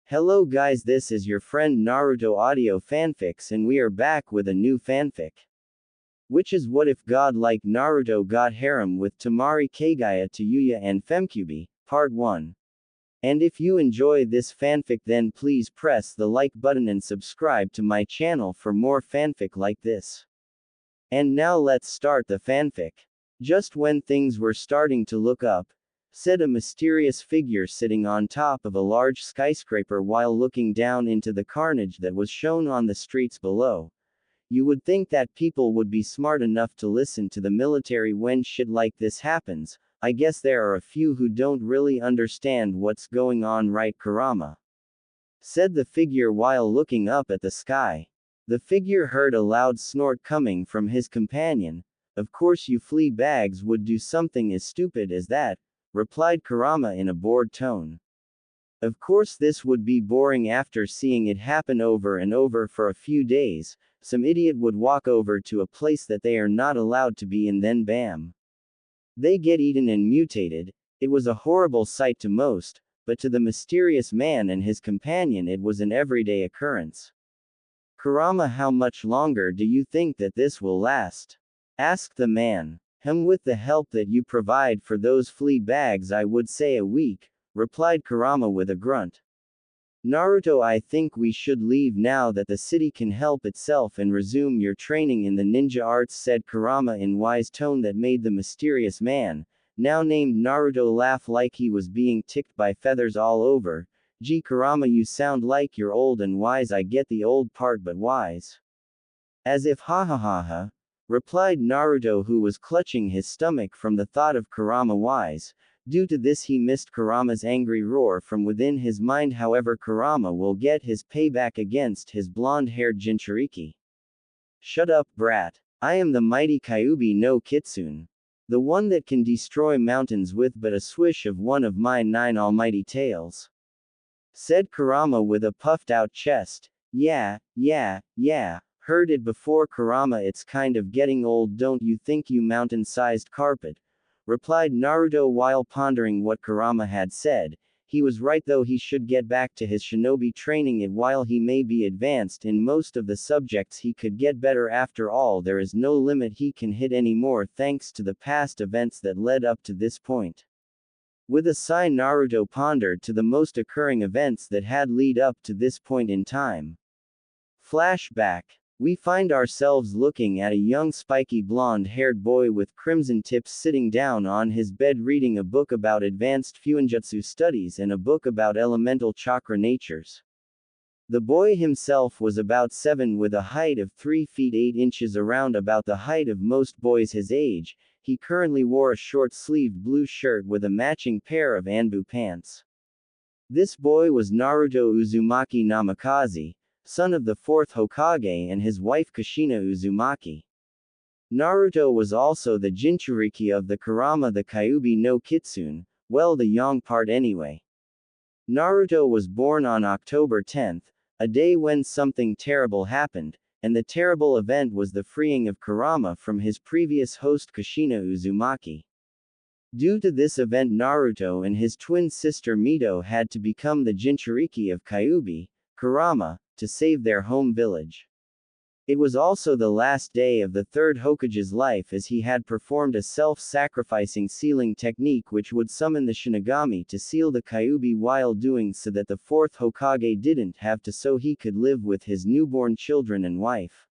Hello guys, this is your friend Naruto Audio Fanfics and we are back with a new fanfic. Which is what if God like Naruto got harem with Temari, Kaguya, Tayuya and Femkyuubi, Part 1. And if you enjoy this fanfic then please press the like button and subscribe to my channel for more fanfic like this. And now let's start the fanfic. Just when things were starting to look up, said a mysterious figure sitting on top of a large skyscraper while looking down into the carnage that was shown on the streets below. You would think that people would be smart enough to listen to the military when shit like this happens. I guess there are a few who don't really understand what's going on, right, Kurama? Said the figure while looking up at the sky. The figure heard a loud snort coming from his companion. Of course you flea bags would do something as stupid as that, replied Kurama in a bored tone. Of course this would be boring after seeing it happen over and over for a few days. Some idiot would walk over to a place that they are not allowed to be and then bam. They get eaten and mutated. It was a horrible sight to most, but to the mysterious man and his companion it was an everyday occurrence. Kurama, how much longer do you think that this will last? Asked the man. With the help that you provide for those flea bags I would say a week, replied Kurama with a grunt. Naruto, I think we should leave now that the city can help itself and resume your training in the ninja arts, said Kurama in wise tone that made the mysterious man, now named Naruto, laugh like he was being ticked by feathers all over. Gee Kurama, you sound like you're old and wise. I get the old part but wise. As if ha ha ha ha, replied Naruto, who was clutching his stomach from the thought of Kurama wise. Due to this he missed Kurama's angry roar from within his mind. However, Kurama will get his payback against his blonde-haired Jinchuriki. Shut up, brat. I am the mighty Kyuubi no Kitsune. The one that can destroy mountains with but a swish of one of my 9 almighty tails. Said Kurama with a puffed-out chest. Yeah. Heard it before, Kurama. It's kind of getting old, don't you think, you mountain-sized carpet? Replied Naruto while pondering what Kurama had said. He was right though, he should get back to his shinobi training. It while he may be advanced in most of the subjects he could get better. After all, there is no limit he can hit anymore thanks to the past events that led up to this point. With a sigh Naruto pondered to the most occurring events that had lead up to this point in time. Flashback. We find ourselves looking at a young spiky blonde-haired boy with crimson tips sitting down on his bed reading a book about advanced fuinjutsu studies and a book about elemental chakra natures. The boy himself was about 7 with a height of 3 feet 8 inches, around about the height of most boys his age. He currently wore a short-sleeved blue shirt with a matching pair of Anbu pants. This boy was Naruto Uzumaki Namikaze, son of the 4th Hokage, and his wife Kushina Uzumaki. Naruto was also the Jinchuriki of the Kurama, the Kyuubi no Kitsune, well, the young part anyway. Naruto was born on October 10th, a day when something terrible happened, and the terrible event was the freeing of Kurama from his previous host Kushina Uzumaki. Due to this event, Naruto and his twin sister Mito had to become the Jinchuriki of Kyuubi, Kurama, to save their home village. It was also the last day of the 3rd Hokage's life, as he had performed a self-sacrificing sealing technique which would summon the Shinigami to seal the Kyuubi while doing so that the 4th Hokage didn't have to, so he could live with his newborn children and wife.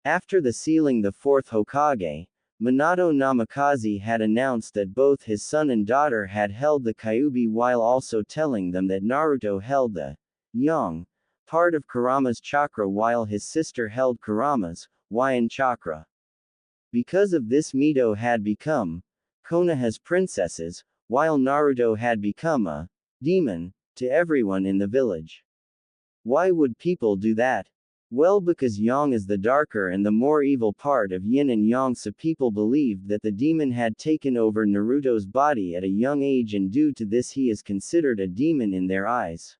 After the sealing, the 4th Hokage, Minato Namikaze, had announced that both his son and daughter had held the Kyuubi, while also telling them that Naruto held the yang part of Kurama's chakra while his sister held Kurama's Hawaiian chakra. Because of this, Mito had become Konoha's princesses, while Naruto had become a demon to everyone in the village. Why would people do that? Well, because yang is the darker and the more evil part of yin and yang, so people believed that the demon had taken over Naruto's body at a young age, and due to this he is considered a demon in their eyes.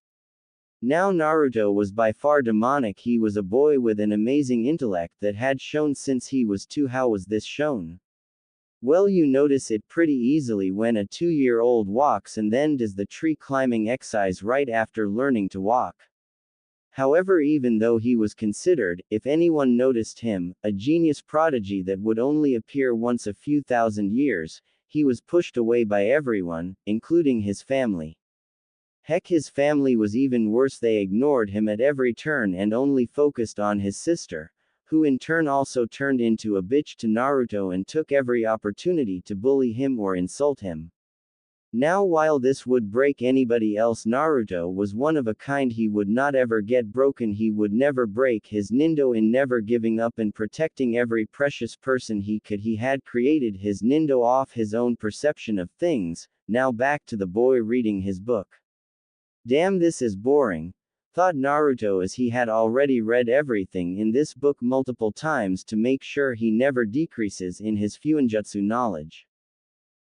Now Naruto was by far demonic. He was a boy with an amazing intellect that had shown since he was 2. How was this shown? Well, you notice it pretty easily when a 2-year-old walks and then does the tree climbing exercise right after learning to walk. However, even though he was considered, if anyone noticed him, a genius prodigy that would only appear once a few thousand years, he was pushed away by everyone, including his family. Heck, his family was even worse. They ignored him at every turn and only focused on his sister, who in turn also turned into a bitch to Naruto and took every opportunity to bully him or insult him. Now, while this would break anybody else, Naruto was one of a kind. He would not ever get broken. He would never break his nindo in never giving up and protecting every precious person he could. He had created his nindo off his own perception of things. Now back to the boy reading his book. Damn, this is boring, thought Naruto as he had already read everything in this book multiple times to make sure he never decreases in his Fuinjutsu knowledge.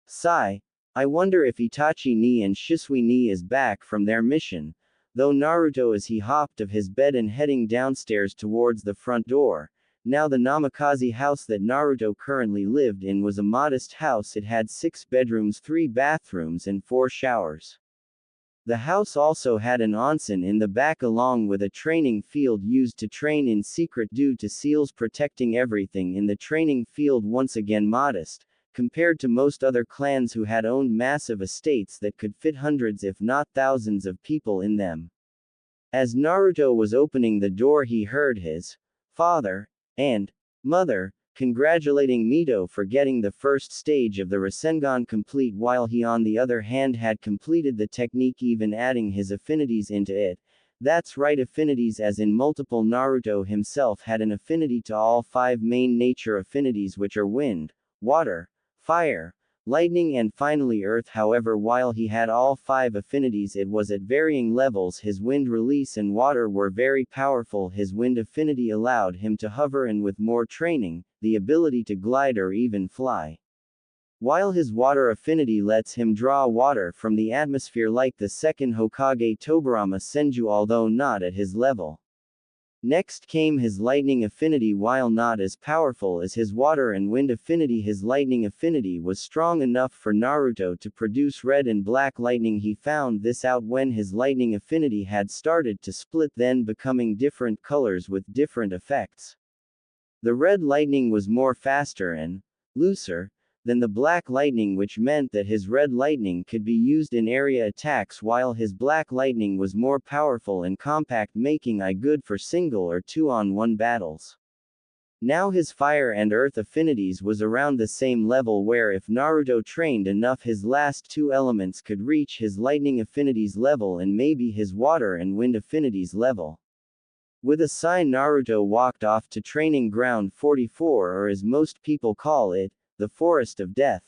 Sigh. I wonder if Itachi ni and Shisui ni is back from their mission, though Naruto as he hopped of his bed and heading downstairs towards the front door. Now the Namikaze house that Naruto currently lived in was a modest house. It had 6 bedrooms, 3 bathrooms and 4 showers. The house also had an onsen in the back along with a training field used to train in secret due to seals protecting everything in the training field. Once again modest, compared to most other clans who had owned massive estates that could fit hundreds if not thousands of people in them. As Naruto was opening the door, he heard his father and mother congratulating Mito for getting the first stage of the Rasengan complete, while he on the other hand had completed the technique, even adding his affinities into it. That's right, affinities as in multiple. Naruto himself had an affinity to all 5 main nature affinities, which are wind, water, fire, lightning and finally earth. However, while he had all 5 affinities, it was at varying levels. His wind release and water were very powerful. His wind affinity allowed him to hover, and with more training, the ability to glide or even fly. While his water affinity lets him draw water from the atmosphere like the second Hokage Tobirama Senju, although not at his level. Next came his lightning affinity. While not as powerful as his water and wind affinity, his lightning affinity was strong enough for Naruto to produce red and black lightning. He found this out when his lightning affinity had started to split, then becoming different colors with different effects. The red lightning was more faster and looser than the black lightning, which meant that his red lightning could be used in area attacks, while his black lightning was more powerful and compact, making it good for single or 2-on-1 battles. Now his fire and earth affinities was around the same level, where if Naruto trained enough, his last 2 elements could reach his lightning affinities level and maybe his water and wind affinities level. With a sigh, Naruto walked off to training ground 44, or as most people call it, the Forest of Death.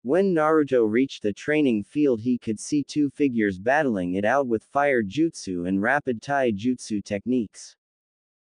When Naruto reached the training field, he could see 2 figures battling it out with fire jutsu and rapid tai jutsu techniques.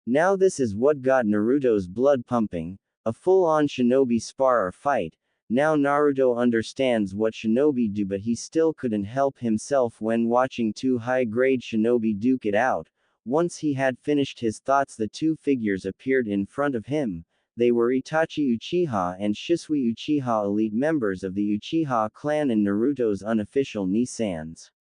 Now this is what got Naruto's blood pumping, a full-on shinobi spar or fight. Now Naruto understands what shinobi do, but he still couldn't help himself when watching 2 high-grade shinobi duke it out. Once he had finished his thoughts, the 2 figures appeared in front of him. They were Itachi Uchiha and Shisui Uchiha, elite members of the Uchiha clan and Naruto's unofficial Ni-sans.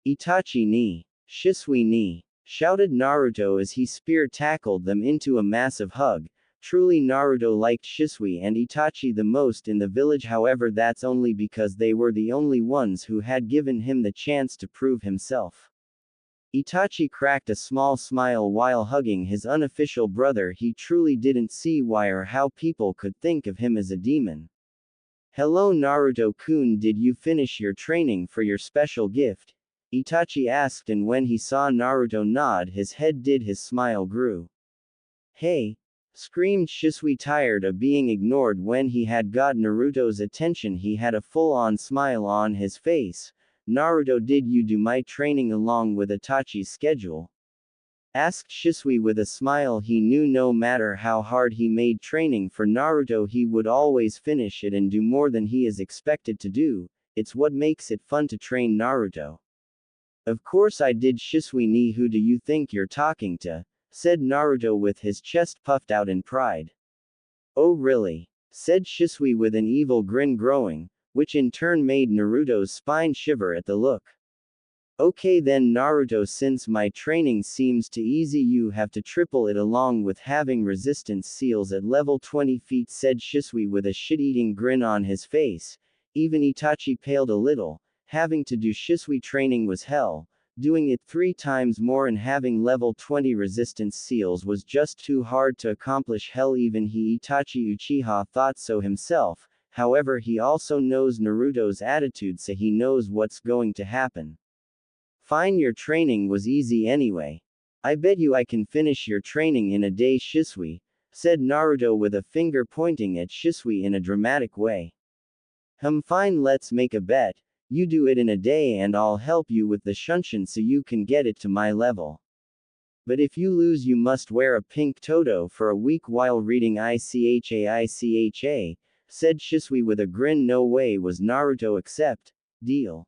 Itachi ni, Shisui ni, shouted Naruto as he spear-tackled them into a massive hug. Truly, Naruto liked Shisui and Itachi the most in the village. However, that's only because they were the only ones who had given him the chance to prove himself. Itachi cracked a small smile while hugging his unofficial brother. He truly didn't see why or how people could think of him as a demon. Hello Naruto-kun, did you finish your training for your special gift? Itachi asked, and when he saw Naruto nod his head, his smile grew. Hey! Screamed Shisui, tired of being ignored. When he had got Naruto's attention, he had a full-on smile on his face. Naruto, did you do my training along with Itachi's schedule? Asked Shisui with a smile. He knew no matter how hard he made training for Naruto, he would always finish it and do more than he is expected to do. It's what makes it fun to train Naruto. Of course I did, Shisui ni. Who do you think you're talking to? Said Naruto with his chest puffed out in pride. Oh really? said Shisui with an evil grin growing, which in turn made Naruto's spine shiver at the look. Okay then Naruto, since my training seems too easy you have to triple it along with having resistance seals at level 20 feet, said Shisui with a shit-eating grin on his face. Even Itachi paled a little. Having to do Shisui training was hell. Doing it 3 times more and having level 20 resistance seals was just too hard to accomplish. Hell, even Itachi Uchiha thought so himself. However, he also knows Naruto's attitude, so he knows what's going to happen. Fine, your training was easy anyway. I bet you I can finish your training in a day, Shisui, said Naruto with a finger pointing at Shisui in a dramatic way. Fine, let's make a bet. You do it in a day and I'll help you with the Shunshin so you can get it to my level. But if you lose you must wear a pink toto for a week while reading ICHA, said Shisui with a grin. No way was Naruto, accept. Deal.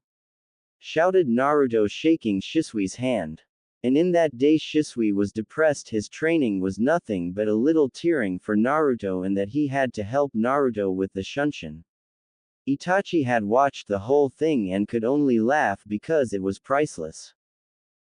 Shouted Naruto, shaking Shisui's hand. And in that day Shisui was depressed. His training was nothing but a little tearing for Naruto and that he had to help Naruto with the Shunshin. Itachi had watched the whole thing and could only laugh because it was priceless.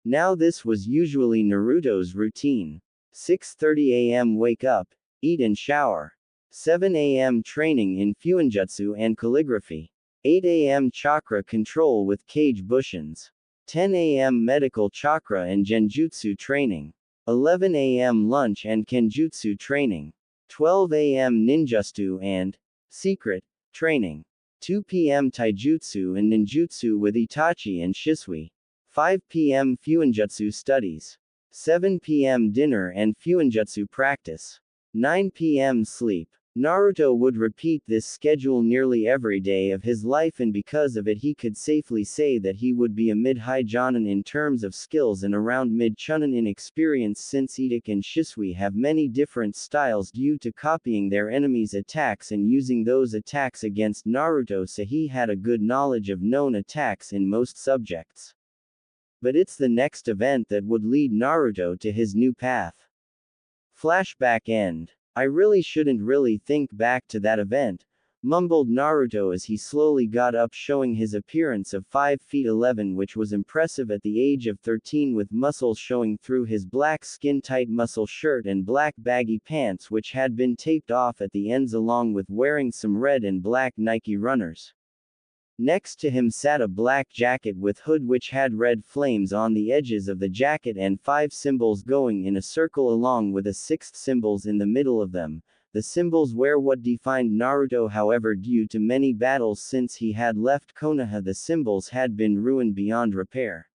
Now this was usually Naruto's routine. 6:30 a.m. wake up, eat and shower. 7 a.m. training in Fuinjutsu and calligraphy. 8 a.m. chakra control with Kage Bushins. 10 a.m. medical chakra and genjutsu training. 11 a.m. lunch and kenjutsu training. 12 a.m. ninjutsu and secret training. 2 p.m. taijutsu and ninjutsu with Itachi and Shisui. 5 p.m. Fuinjutsu studies. 7 p.m. dinner and Fuinjutsu practice. 9 p.m. sleep. Naruto would repeat this schedule nearly every day of his life, and because of it he could safely say that he would be a mid-high Jonin in terms of skills and around mid-Chunin in experience, since Itachi and Shisui have many different styles due to copying their enemies' attacks and using those attacks against Naruto, so he had a good knowledge of known attacks in most subjects. But it's the next event that would lead Naruto to his new path. Flashback end. I really shouldn't really think back to that event, mumbled Naruto as he slowly got up, showing his appearance of 5 feet 11, which was impressive at the age of 13, with muscles showing through his black skin-tight muscle shirt and black baggy pants which had been taped off at the ends, along with wearing some red and black Nike runners. Next to him sat a black jacket with hood which had red flames on the edges of the jacket and 5 symbols going in a circle along with a 6th symbols in the middle of them. The symbols were what defined Naruto, however due to many battles since he had left Konoha the symbols had been ruined beyond repair.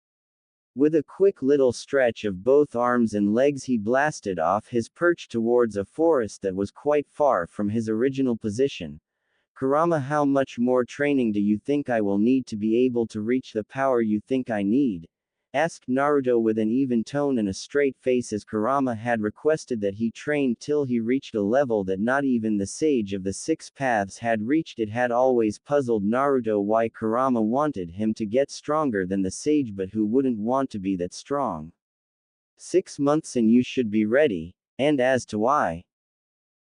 With a quick little stretch of both arms and legs he blasted off his perch towards a forest that was quite far from his original position. Kurama, how much more training do you think I will need to be able to reach the power you think I need? Asked Naruto with an even tone and a straight face, as Kurama had requested that he trained till he reached a level that not even the sage of the 6 paths had reached. It had always puzzled Naruto why Kurama wanted him to get stronger than the sage, but who wouldn't want to be that strong? 6 months and you should be ready, and as to why?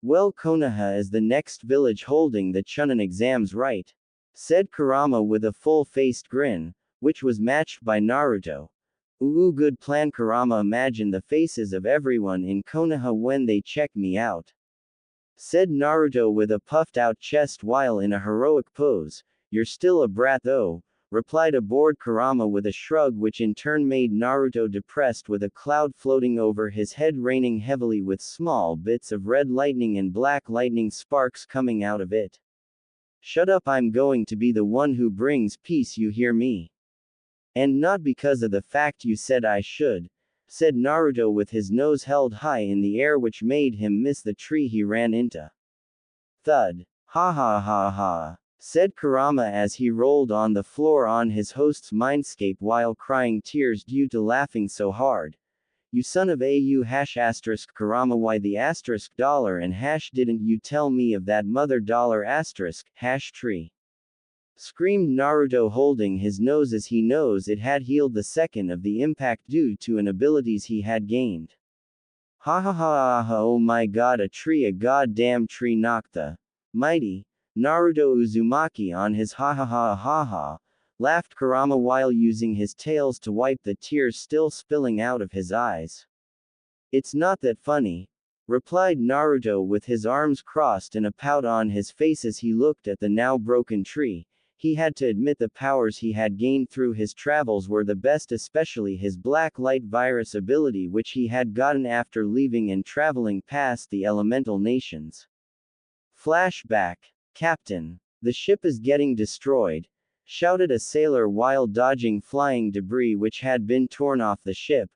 Well, Konoha is the next village holding the Chunin exams, right? Said Kurama with a full-faced grin, which was matched by Naruto. Ooh, good plan, Kurama. Imagine the faces of everyone in Konoha when they check me out. Said Naruto with a puffed-out chest while in a heroic pose. You're still a brat though, replied a bored Kurama with a shrug, which in turn made Naruto depressed, with a cloud floating over his head raining heavily with small bits of red lightning and black lightning sparks coming out of it. Shut up, I'm going to be the one who brings peace, you hear me? And not because of the fact you said I should, said Naruto with his nose held high in the air, which made him miss the tree he ran into. Thud. Ha ha ha ha, said Kurama as he rolled on the floor on his host's mindscape while crying tears due to laughing so hard. You son of a you hash asterisk Kurama, why the asterisk dollar and hash didn't you tell me of that mother dollar asterisk hash tree? Screamed Naruto, holding his nose as he knows it had healed the second of the impact due to an abilities he had gained. Ha ha ha ha ha, oh my god, a tree, a goddamn tree knocked the Mighty, Naruto Uzumaki on his ha ha ha ha ha, laughed Kurama while using his tails to wipe the tears still spilling out of his eyes. It's not that funny, replied Naruto with his arms crossed and a pout on his face as he looked at the now broken tree. He had to admit the powers he had gained through his travels were the best, especially his black light virus ability which he had gotten after leaving and traveling past the elemental nations. Flashback. Captain, the ship is getting destroyed, shouted a sailor while dodging flying debris which had been torn off the ship.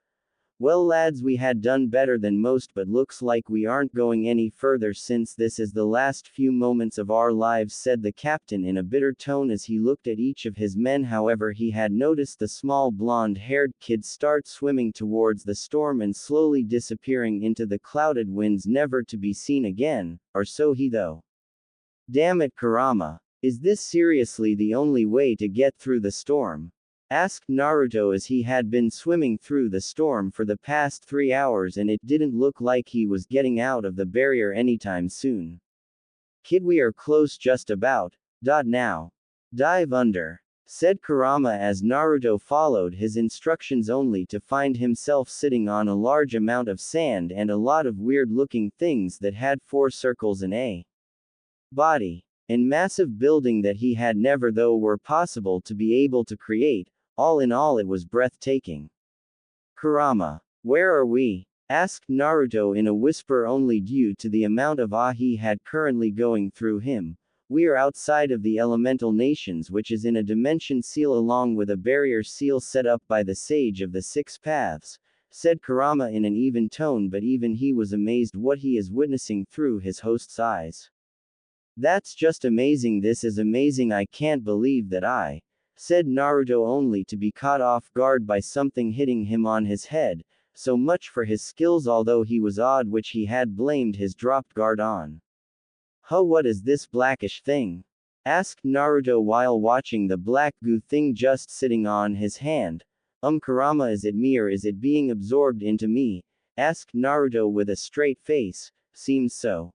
Well lads, we had done better than most, but looks like we aren't going any further since this is the last few moments of our lives, said the captain in a bitter tone as he looked at each of his men. However, he had noticed the small blonde-haired kid start swimming towards the storm and slowly disappearing into the clouded winds, never to be seen again, or so he thought. Damn it, Kurama. Is this seriously the only way to get through the storm? Asked Naruto as he had been swimming through the storm for the past 3 hours and it didn't look like he was getting out of the barrier anytime soon. Kid, we are close just about. Now. Dive under, said Kurama as Naruto followed his instructions only to find himself sitting on a large amount of sand and a lot of weird looking things that had 4 circles and a body and massive building that he had never though were possible to be able to create. All in all, it was breathtaking. Kurama, where are we? Asked Naruto in a whisper only due to the amount of awe he had currently going through him. We are outside of the elemental nations, which is in a dimension seal along with a barrier seal set up by the Sage of the Six Paths, said Kurama in an even tone, but even he was amazed what he is witnessing through his host's eyes. That's just amazing, this is amazing, I can't believe that I, said Naruto only to be caught off guard by something hitting him on his head. So much for his skills, although he was awed, which he had blamed his dropped guard on. Huh, what is this blackish thing? Asked Naruto while watching the black goo thing just sitting on his hand. Kurama, is it me or is it being absorbed into me? Asked Naruto with a straight face. Seems so.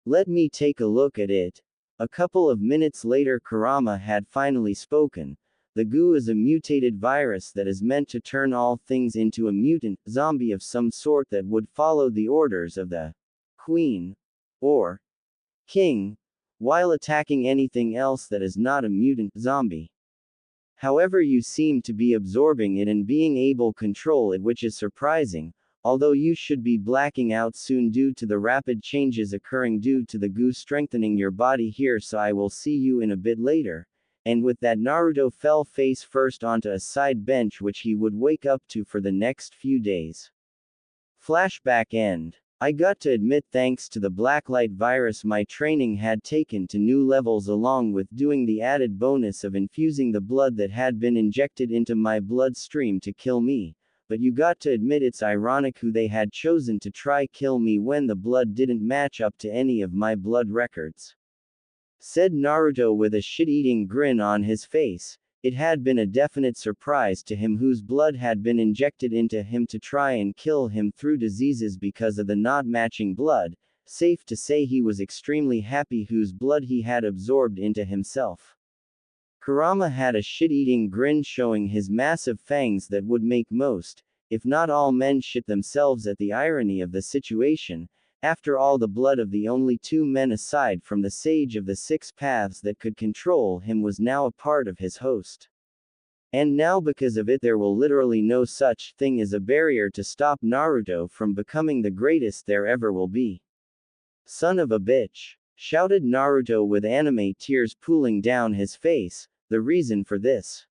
Let me take a look at it. A couple of minutes later, Kurama had finally spoken. The goo is a mutated virus that is meant to turn all things into a mutant zombie of some sort that would follow the orders of the queen or king while attacking anything else that is not a mutant zombie. However, you seem to be absorbing it and being able to control it, which is surprising. Although you should be blacking out soon due to the rapid changes occurring due to the goo strengthening your body here, so I will see you in a bit later. And with that, Naruto fell face first onto a side bench which he would wake up to for the next few days. Flashback end. I got to admit, thanks to the blacklight virus, my training had taken to new levels, along with doing the added bonus of infusing the blood that had been injected into my bloodstream to kill me. But you got to admit, it's ironic who they had chosen to try kill me when the blood didn't match up to any of my blood records. Said Naruto with a shit-eating grin on his face. It had been a definite surprise to him whose blood had been injected into him to try and kill him through diseases because of the not matching blood. Safe to say he was extremely happy whose blood he had absorbed into himself. Kurama had a shit-eating grin, showing his massive fangs that would make most, if not all, men shit themselves at the irony of the situation. After all, the blood of the only 2 men aside from the Sage of the Six Paths that could control him was now a part of his host. And now because of it, there will literally no such thing as a barrier to stop Naruto from becoming the greatest there ever will be. Son of a bitch, shouted Naruto with anime tears pooling down his face. The reason for this.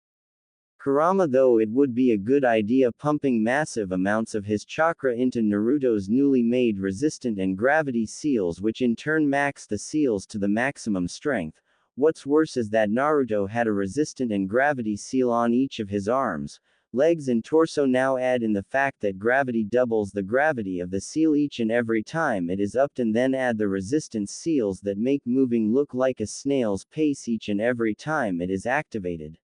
Kurama, though it would be a good idea pumping massive amounts of his chakra into Naruto's newly made resistant and gravity seals, which in turn max the seals to the maximum strength. What's worse is that Naruto had a resistant and gravity seal on each of his arms, legs and torso. Now add in the fact that gravity doubles the gravity of the seal each and every time it is upped, and then add the resistance seals that make moving look like a snail's pace each and every time it is activated.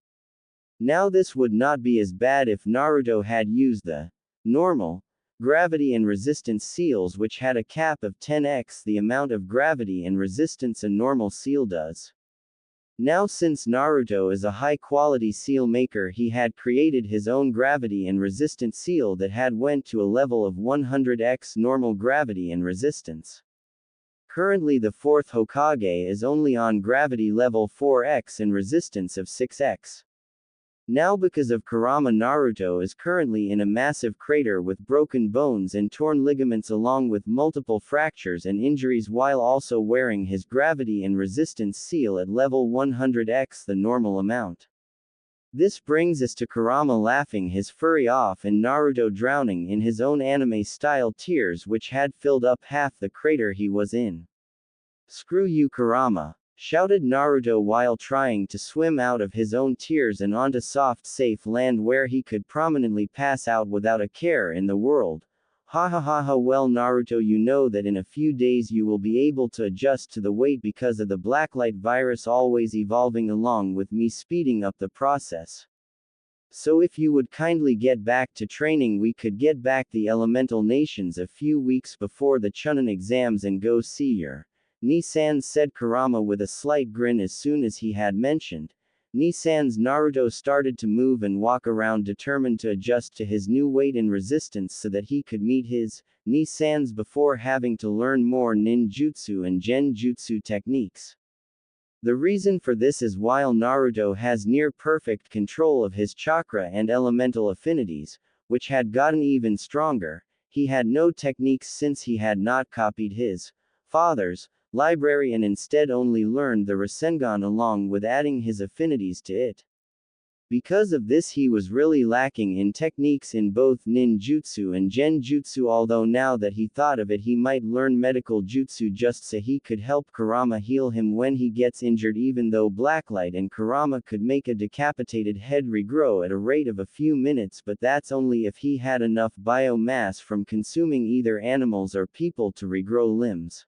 Now this would not be as bad if Naruto had used the normal gravity and resistance seals which had a cap of 10x the amount of gravity and resistance a normal seal does. Now since Naruto is a high-quality seal maker, he had created his own gravity and resistant seal that had went to a level of 100x normal gravity and resistance. Currently the 4th Hokage is only on gravity level 4x and resistance of 6x. Now because of Kurama, Naruto is currently in a massive crater with broken bones and torn ligaments along with multiple fractures and injuries while also wearing his gravity and resistance seal at level 100x the normal amount. This brings us to Kurama laughing his fury off and Naruto drowning in his own anime-style tears which had filled up half the crater he was in. "Screw you, Kurama," shouted Naruto while trying to swim out of his own tears and onto soft safe land where he could prominently pass out without a care in the world. "Ha ha ha ha, well Naruto, you know that in a few days you will be able to adjust to the weight because of the blacklight virus always evolving along with me speeding up the process. So if you would kindly get back to training, we could get back the elemental nations a few weeks before the Chunin exams and go see your Ni-sans," said Kurama with a slight grin as soon as he had mentioned Ni-sans. Naruto started to move and walk around determined to adjust to his new weight and resistance so that he could meet his Ni-sans before having to learn more ninjutsu and genjutsu techniques. The reason for this is while Naruto has near perfect control of his chakra and elemental affinities, which had gotten even stronger, he had no techniques since he had not copied his father's library and instead only learned the Rasengan along with adding his affinities to it. Because of this he was really lacking in techniques in both ninjutsu and genjutsu, although now that he thought of it he might learn medical jutsu just so he could help Kurama heal him when he gets injured, even though Blacklight and Kurama could make a decapitated head regrow at a rate of a few minutes, but that's only if he had enough biomass from consuming either animals or people to regrow limbs.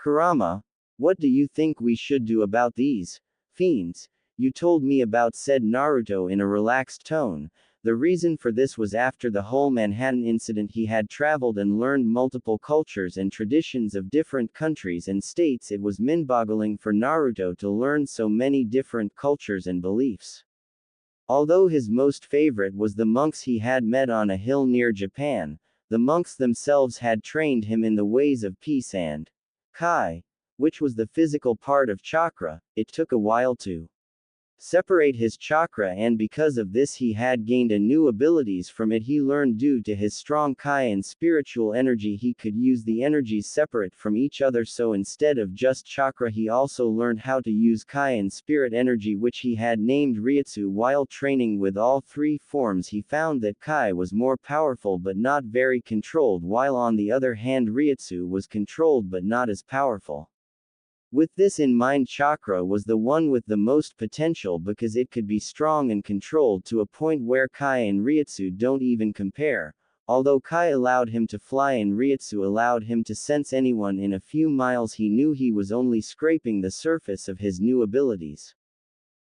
"Kurama, what do you think we should do about these fiends you told me about?" said Naruto in a relaxed tone. The reason for this was after the whole Manhattan incident he had traveled and learned multiple cultures and traditions of different countries and states. It was mind-boggling for Naruto to learn so many different cultures and beliefs. Although his most favorite was the monks he had met on a hill near Japan, the monks themselves had trained him in the ways of peace and Kai, which was the physical part of chakra. It took a while to separate his chakra, and because of this he had gained a new abilities from it he learned. Due to his strong Kai and spiritual energy he could use the energies separate from each other, so instead of just chakra he also learned how to use Kai and spirit energy, which he had named Ryutsu. While training with all three forms he found that Kai was more powerful but not very controlled, while on the other hand Ryutsu was controlled but not as powerful. With this in mind, chakra was the one with the most potential because it could be strong and controlled to a point where Kai and Ryutsu don't even compare. Although Kai allowed him to fly and Ryutsu allowed him to sense anyone in a few miles, he knew he was only scraping the surface of his new abilities.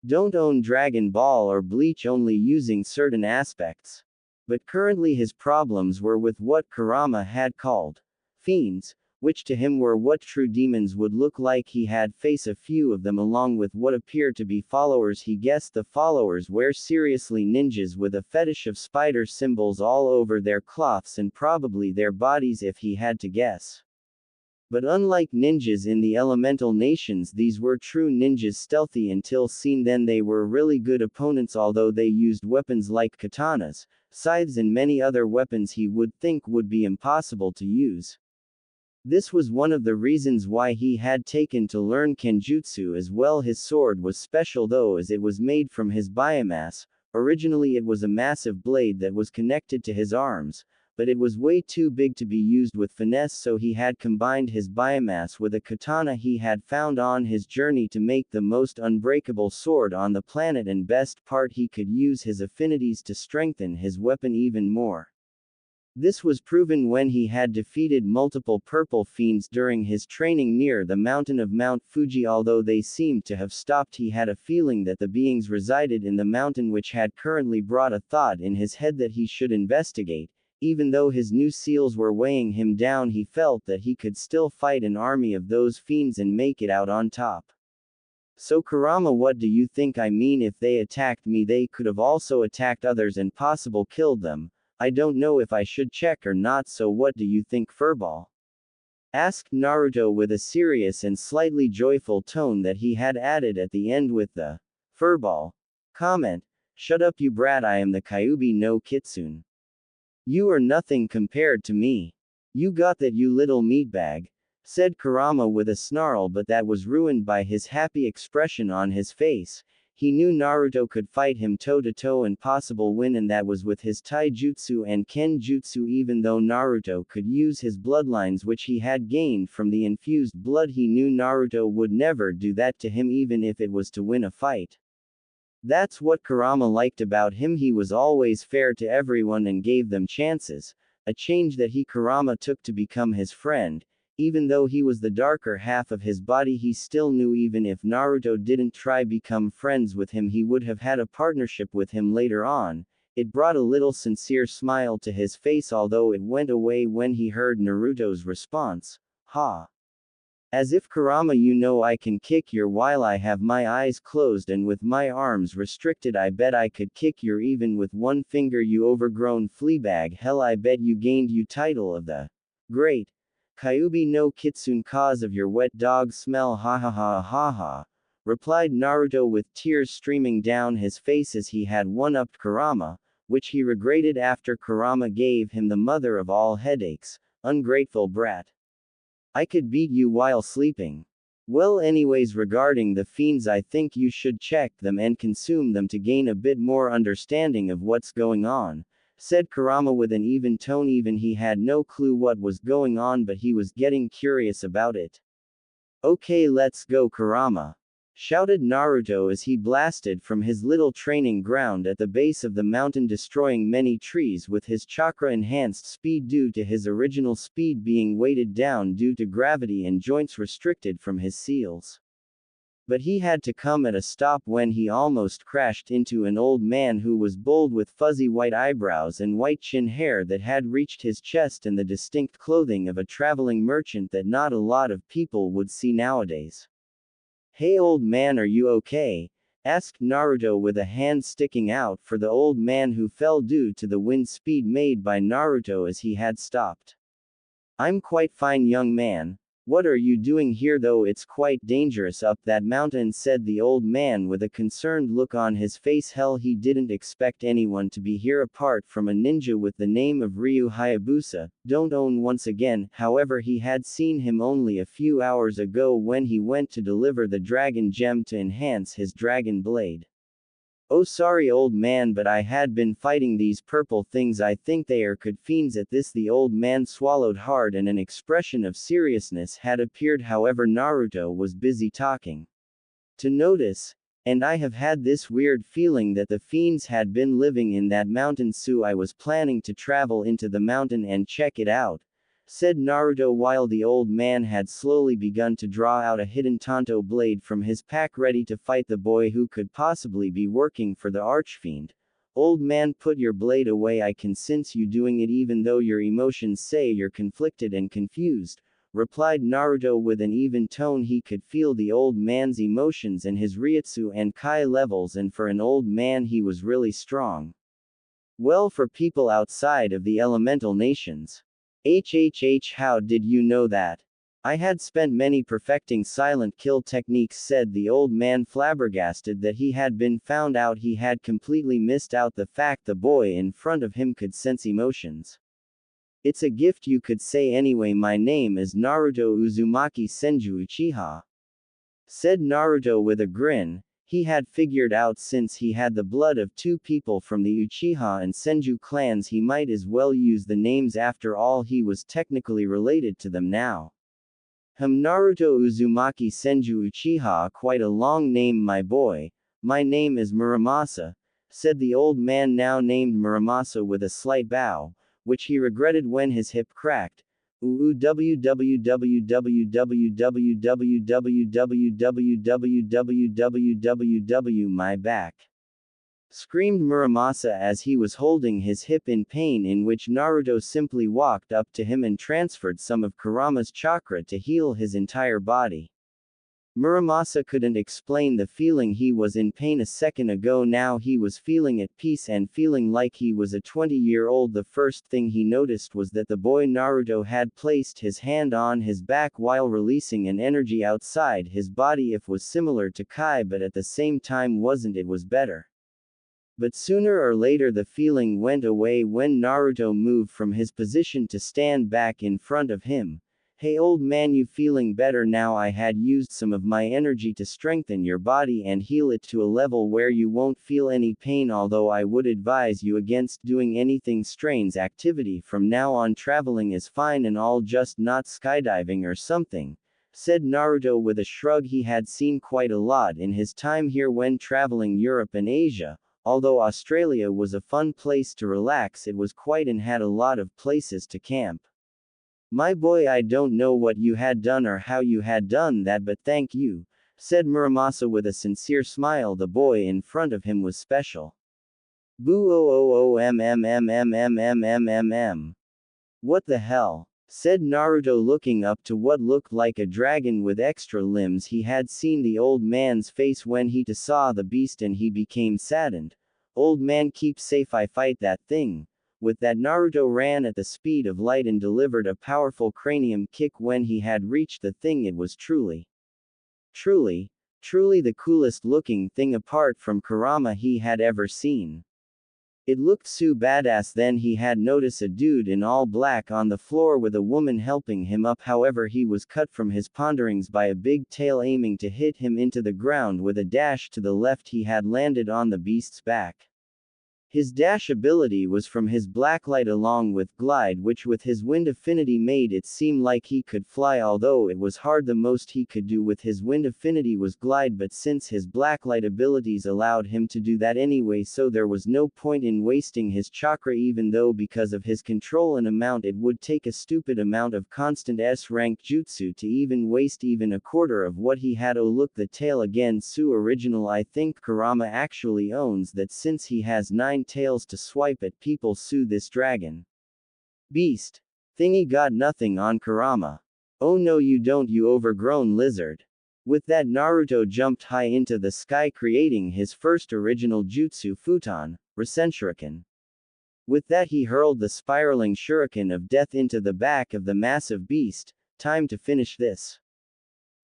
Don't own Dragon Ball or Bleach, only using certain aspects. But currently his problems were with what Kurama had called fiends, which to him were what true demons would look like. He had faced a few of them along with what appeared to be followers. He guessed the followers were seriously ninjas with a fetish of spider symbols all over their cloths and probably their bodies if he had to guess. But unlike ninjas in the elemental nations, these were true ninjas, stealthy until seen, then they were really good opponents. Although they used weapons like katanas, scythes and many other weapons he would think would be impossible to use. This was one of the reasons why he had taken to learn kenjutsu as well. His sword was special though, as it was made from his biomass. Originally it was a massive blade that was connected to his arms, but it was way too big to be used with finesse, so he had combined his biomass with a katana he had found on his journey to make the most unbreakable sword on the planet, and best part, he could use his affinities to strengthen his weapon even more. This was proven when he had defeated multiple purple fiends during his training near the mountain of Mount Fuji. Although they seemed to have stopped, he had a feeling that the beings resided in the mountain, which had currently brought a thought in his head that he should investigate. Even though his new seals were weighing him down, he felt that he could still fight an army of those fiends and make it out on top. So Kurama, what do you think? I mean, if they attacked me, they could have also attacked others and possible killed them. I don't know if I should check or not, so what do you think, Furball? Asked Naruto with a serious and slightly joyful tone that he had added at the end with the Furball comment. Shut up, you brat, I am the Kyuubi no Kitsune. You are nothing compared to me. You got that, you little meatbag, said Kurama with a snarl, but that was ruined by his happy expression on his face. He knew Naruto could fight him toe-to-toe and possible win, and that was with his taijutsu and kenjutsu. Even though Naruto could use his bloodlines which he had gained from the infused blood, he knew Naruto would never do that to him even if it was to win a fight. That's what Kurama liked about him. He was always fair to everyone and gave them chances, a change that Kurama took to become his friend. Even though he was the darker half of his body, he still knew even if Naruto didn't try become friends with him, he would have had a partnership with him later on. It brought a little sincere smile to his face, although it went away when he heard Naruto's response. Ha. As if, Kurama, you know I can kick your while I have my eyes closed and with my arms restricted. I bet I could kick your even with one finger, you overgrown fleabag. Hell, I bet you gained you title of the Great Kyuubi no Kitsune cause of your wet dog smell. Ha ha ha ha ha, replied Naruto with tears streaming down his face as he had one-upped Kurama, which he regretted after Kurama gave him the mother of all headaches. Ungrateful brat. I could beat you while sleeping. Well, anyways, regarding the fiends, I think you should check them and consume them to gain a bit more understanding of what's going on, said Kurama with an even tone. Even he had no clue what was going on, but he was getting curious about it. Okay, let's go, Kurama, shouted Naruto as he blasted from his little training ground at the base of the mountain, destroying many trees with his chakra-enhanced speed due to his original speed being weighted down due to gravity and joints restricted from his seals. But he had to come at a stop when he almost crashed into an old man who was bald with fuzzy white eyebrows and white chin hair that had reached his chest and the distinct clothing of a traveling merchant that not a lot of people would see nowadays. Hey old man, are you okay? Asked Naruto with a hand sticking out for the old man who fell due to the wind speed made by Naruto as he had stopped. I'm quite fine, young man. What are you doing here though? It's quite dangerous up that mountain, said the old man with a concerned look on his face. Hell, he didn't expect anyone to be here apart from a ninja with the name of Ryu Hayabusa, don't own once again. However, he had seen him only a few hours ago when he went to deliver the dragon gem to enhance his dragon blade. Oh, sorry old man, but I had been fighting these purple things. I think they are good fiends. At this, the old man swallowed hard and an expression of seriousness had appeared. However, Naruto was busy talking to notice, and I have had this weird feeling that the fiends had been living in that mountain, so I was planning to travel into the mountain and check it out, said Naruto while the old man had slowly begun to draw out a hidden Tonto blade from his pack ready to fight the boy who could possibly be working for the Archfiend. Old man, put your blade away. I can sense you doing it even though your emotions say you're conflicted and confused, replied Naruto with an even tone. He could feel the old man's emotions and his Ryutsu and Kai levels, and for an old man he was really strong. Well, for people outside of the elemental nations. How did you know that? I had spent many perfecting silent kill techniques, said the old man, flabbergasted that he had been found out. He had completely missed out the fact the boy in front of him could sense emotions. It's a gift, you could say. Anyway, my name is Naruto Uzumaki Senju Uchiha, said Naruto with a grin. He had figured out since he had the blood of two people from the Uchiha and Senju clans, he might as well use the names. After all, he was technically related to them now. Naruto Uzumaki Senju Uchiha, quite a long name, my boy. My name is Muramasa, said the old man, now named Muramasa, with a slight bow, which he regretted when his hip cracked. My back. screamed Muramasa as he was holding his hip in pain, in which Naruto simply walked up to him and transferred some of Kurama's chakra to heal his entire body. Muramasa couldn't explain the feeling. He was in pain a second ago, now he was feeling at peace and feeling like he was a 20-year-old. The first thing he noticed was that the boy Naruto had placed his hand on his back while releasing an energy outside his body. It was similar to Kai, but at the same time wasn't. It was better. But sooner or later the feeling went away when Naruto moved from his position to stand back in front of him. Hey old man, you feeling better now? I had used some of my energy to strengthen your body and heal it to a level where you won't feel any pain, although I would advise you against doing anything strange activity from now on. Traveling is fine and all, just not skydiving or something, said Naruto with a shrug. He had seen quite a lot in his time here when traveling Europe and Asia. Although Australia was a fun place to relax, it was quite and had a lot of places to camp. My boy, I don't know what you had done or how you had done that, but thank you, said Muramasa with a sincere smile. The boy in front of him was special. Boo oh oh oh mm. What the hell? Said Naruto, looking up to what looked like a dragon with extra limbs. He had seen the old man's face when he saw the beast and he became saddened. Old man, keep safe, I fight that thing. With that, Naruto ran at the speed of light and delivered a powerful cranium kick. When he had reached the thing, it was truly the coolest looking thing apart from Kurama he had ever seen. It looked so badass. Then he had noticed a dude in all black on the floor with a woman helping him up. However, he was cut from his ponderings by a big tail aiming to hit him into the ground. With a dash to the left, he had landed on the beast's back. His dash ability was from his blacklight along with glide, which with his wind affinity made it seem like he could fly, although it was hard. The most he could do with his wind affinity was glide, but since his blacklight abilities allowed him to do that anyway, so there was no point in wasting his chakra, even though because of his control and amount it would take a stupid amount of constant S-rank jutsu to even waste even a quarter of what he had. Oh look, the tail again, so original. I think Kurama actually owns that since he has 9 tails to swipe at people. Sue this dragon beast thingy got nothing on Kurama. Oh no you don't, you overgrown lizard. With that, Naruto jumped high into the sky, creating his first original jutsu, Futon, Rasen Shuriken. With that, he hurled the spiraling shuriken of death into the back of the massive beast. Time to finish this.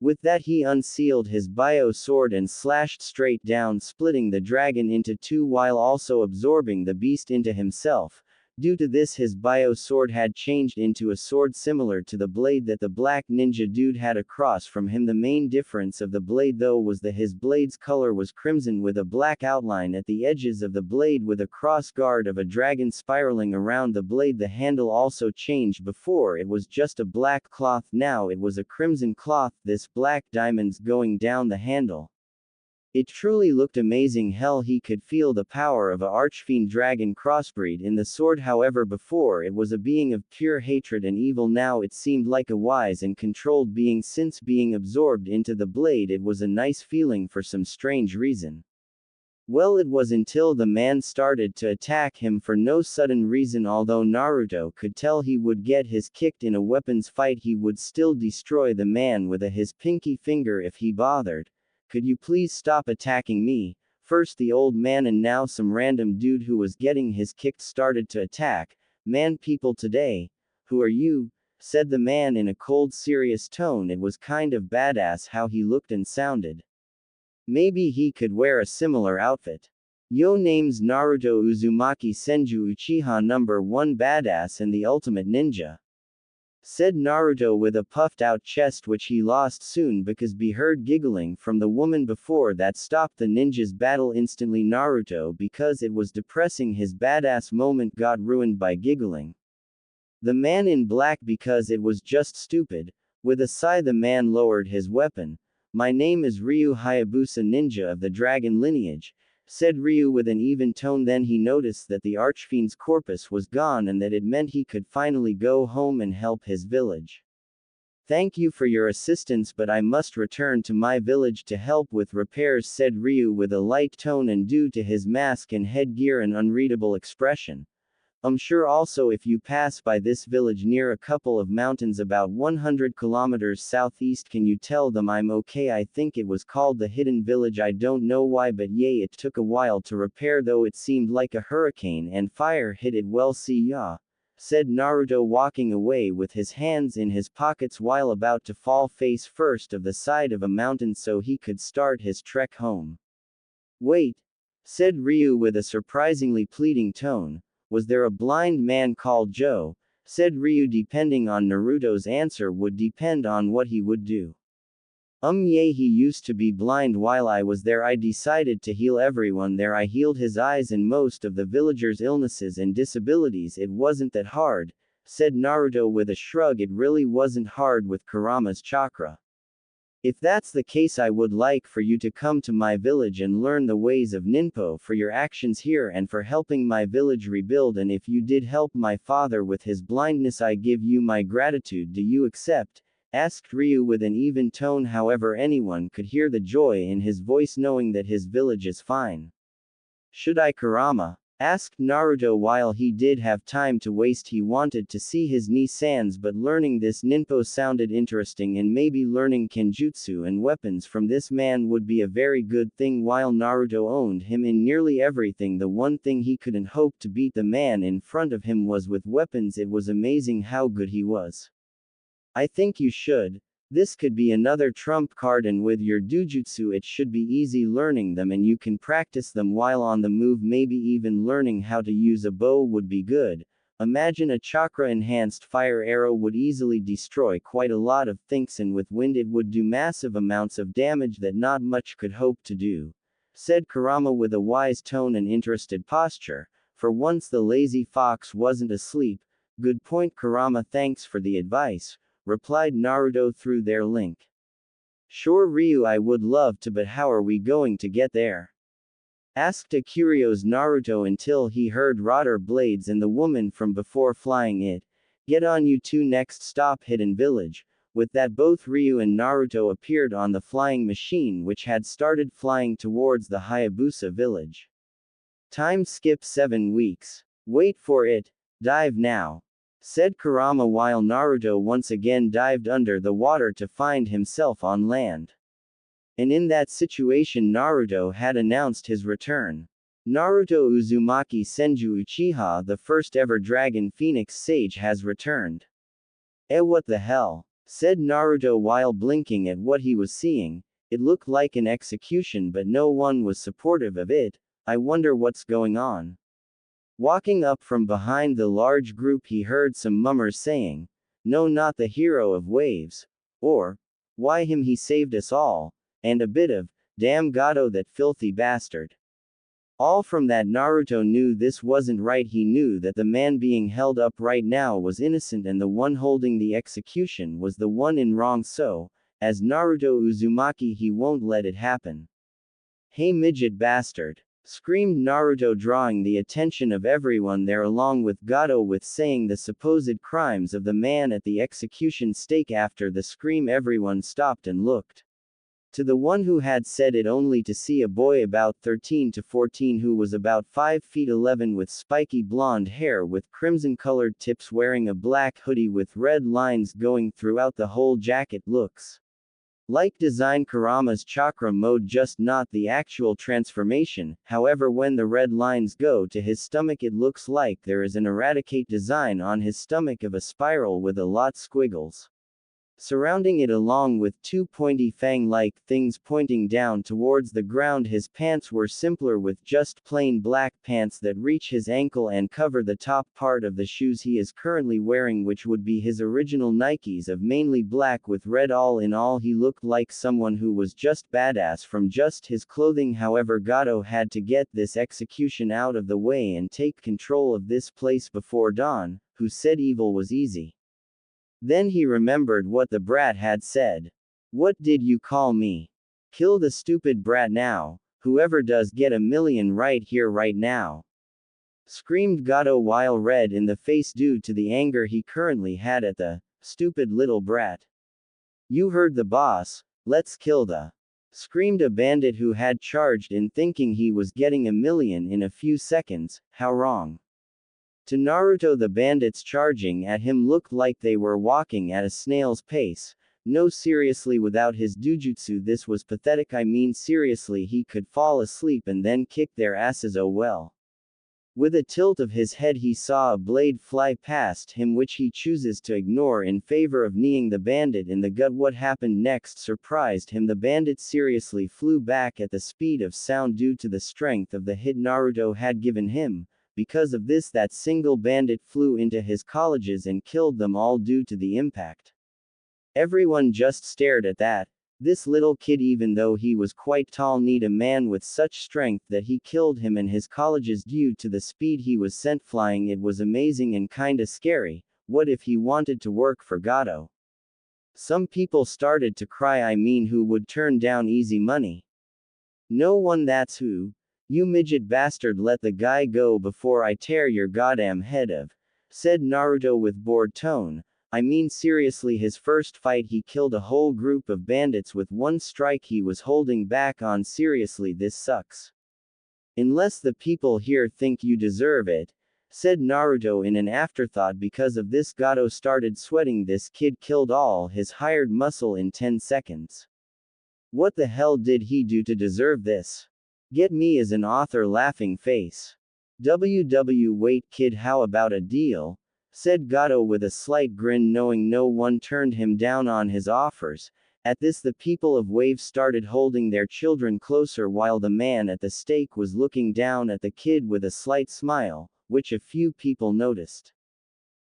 With that, he unsealed his bio sword and slashed straight down, splitting the dragon into two while also absorbing the beast into himself. Due to this, his bio sword had changed into a sword similar to the blade that the black ninja dude had across from him. The main difference of the blade though was that his blade's color was crimson with a black outline at the edges of the blade with a cross guard of a dragon spiraling around the blade. The handle also changed. Before it was just a black cloth, now it was a crimson cloth, this black diamonds going down the handle. It truly looked amazing. Hell, he could feel the power of a archfiend dragon crossbreed in the sword. However, before it was a being of pure hatred and evil, now it seemed like a wise and controlled being. Since being absorbed into the blade, it was a nice feeling for some strange reason. Well, it was until the man started to attack him for no sudden reason. Although Naruto could tell he would get his kicked in a weapons fight, he would still destroy the man with his pinky finger if he bothered. Could you please stop attacking me? First the old man and now some random dude who was getting his kicked started to attack. Man, people today. Who are you? Said the man in a cold, serious tone. It was kind of badass how he looked and sounded. Maybe he could wear a similar outfit. Yo, name's Naruto Uzumaki Senju Uchiha #1 badass and the ultimate ninja. Said Naruto with a puffed out chest, which he lost soon because be heard giggling from the woman. Before that stopped the ninja's battle instantly. Naruto, because it was depressing, his badass moment got ruined by giggling. The man in black, because it was just stupid. With a sigh the man lowered his weapon. My name is Ryu Hayabusa, ninja of the dragon lineage, said Ryu with an even tone. Then he noticed that the archfiend's corpus was gone and that it meant he could finally go home and help his village. Thank you for your assistance, but I must return to my village to help with repairs, said Ryu with a light tone and due to his mask and headgear an unreadable expression. I'm sure also if you pass by this village near a couple of mountains about 100 kilometers southeast, can you tell them I'm okay? I think it was called the Hidden Village. I don't know why, but yay, it took a while to repair, though it seemed like a hurricane and fire hit it well. See ya, said Naruto, walking away with his hands in his pockets while about to fall face first of the side of a mountain so he could start his trek home. Wait, said Ryu with a surprisingly pleading tone. Was there a blind man called Joe? Said Ryu. Depending on Naruto's answer would depend on what he would do. Yeah, he used to be blind while I was there. I decided to heal everyone there. I healed his eyes and most of the villagers' illnesses and disabilities. It wasn't that hard, said Naruto with a shrug. It really wasn't hard with Kurama's chakra. If that's the case, I would like for you to come to my village and learn the ways of Ninpo for your actions here and for helping my village rebuild, and if you did help my father with his blindness, I give you my gratitude. Do you accept? Asked Ryu with an even tone. However, anyone could hear the joy in his voice knowing that his village is fine. Should I, Kurama? Asked Naruto. While he did have time to waste, he wanted to see his Ni-sans, but learning this Ninpo sounded interesting, and maybe learning Kenjutsu and weapons from this man would be a very good thing. While Naruto owned him in nearly everything, the one thing he couldn't hope to beat the man in front of him was with weapons. It was amazing how good he was. I think you should. This could be another trump card, and with your dujutsu it should be easy learning them and you can practice them while on the move. Maybe even learning how to use a bow would be good. Imagine a chakra enhanced fire arrow would easily destroy quite a lot of things, and with wind it would do massive amounts of damage that not much could hope to do, said Kurama with a wise tone and interested posture. For once the lazy fox wasn't asleep. Good point, Kurama, thanks for the advice, replied Naruto through their link. Sure, Ryu, I would love to, but how are we going to get there? Asked a curious Naruto until he heard rotor blades and the woman from before flying it. Get on, you two, next stop Hidden Village. With that, both Ryu and Naruto appeared on the flying machine which had started flying towards the Hayabusa village. Time skip 7 weeks. Wait for it. Dive now, said Kurama while Naruto once again dived under the water to find himself on land. And in that situation Naruto had announced his return. Naruto Uzumaki Senju Uchiha, the first ever Dragon Phoenix Sage, has returned. What the hell? Said Naruto while blinking at what he was seeing. It looked like an execution, but no one was supportive of it. I wonder what's going on. Walking up from behind the large group, he heard some mummers saying, "No, not the hero of waves," or, "Why him, he saved us all," and a bit of, "Damn Gato, that filthy bastard." All from that Naruto knew this wasn't right. He knew that the man being held up right now was innocent and the one holding the execution was the one in wrong, so, as Naruto Uzumaki, he won't let it happen. "Hey, midget bastard," screamed Naruto, drawing the attention of everyone there along with Gato with saying the supposed crimes of the man at the execution stake. After the scream, everyone stopped and looked to the one who had said it, only to see a boy about 13 to 14 who was about 5 feet 11 with spiky blonde hair with crimson-colored tips, wearing a black hoodie with red lines going throughout the whole jacket. Looks like design Kurama's chakra mode, just not the actual transformation. However, when the red lines go to his stomach, it looks like there is an eradicate design on his stomach of a spiral with a lot squiggles surrounding it, along with two pointy fang-like things pointing down towards the ground. His pants were simpler, with just plain black pants that reach his ankle and cover the top part of the shoes he is currently wearing, which would be his original Nikes of mainly black with red. All in all, he looked like someone who was just badass from just his clothing. However, Gato had to get this execution out of the way and take control of this place before Dawn, who said evil was easy. Then he remembered what the brat had said. "What did you call me? Kill the stupid brat now. Whoever does get a million right here right now," screamed Gato while red in the face due to the anger he currently had at the stupid little brat. You heard the boss, let's kill the. Screamed a bandit who had charged in thinking he was getting a million in a few seconds. How wrong. To Naruto, the bandits charging at him looked like they were walking at a snail's pace. No, seriously, without his dujutsu this was pathetic. I mean, seriously, he could fall asleep and then kick their asses. Oh well. With a tilt of his head he saw a blade fly past him which he chooses to ignore in favor of kneeing the bandit in the gut. What happened next surprised him. The bandit seriously flew back at the speed of sound due to the strength of the hit Naruto had given him. Because of this, that single bandit flew into his colleges and killed them all due to the impact. Everyone just stared at that. This little kid, even though he was quite tall, need a man with such strength that he killed him and his colleges due to the speed he was sent flying. It was amazing and kinda scary. What if he wanted to work for Gato? Some people started to cry. I mean, who would turn down easy money? No one, that's who. You midget bastard, let the guy go before I tear your goddamn head off, said Naruto with bored tone. I mean, seriously, his first fight he killed a whole group of bandits with one strike he was holding back on. Seriously, this sucks. Unless the people here think you deserve it, said Naruto in an afterthought. Because of this, Gato started sweating. This kid killed all his hired muscle in 10 seconds. What the hell did he do to deserve this? Get me as an author, laughing face. Wait, kid, how about a deal? Said Gato with a slight grin, knowing no one turned him down on his offers. At this, the people of Wave started holding their children closer while the man at the stake was looking down at the kid with a slight smile, which a few people noticed.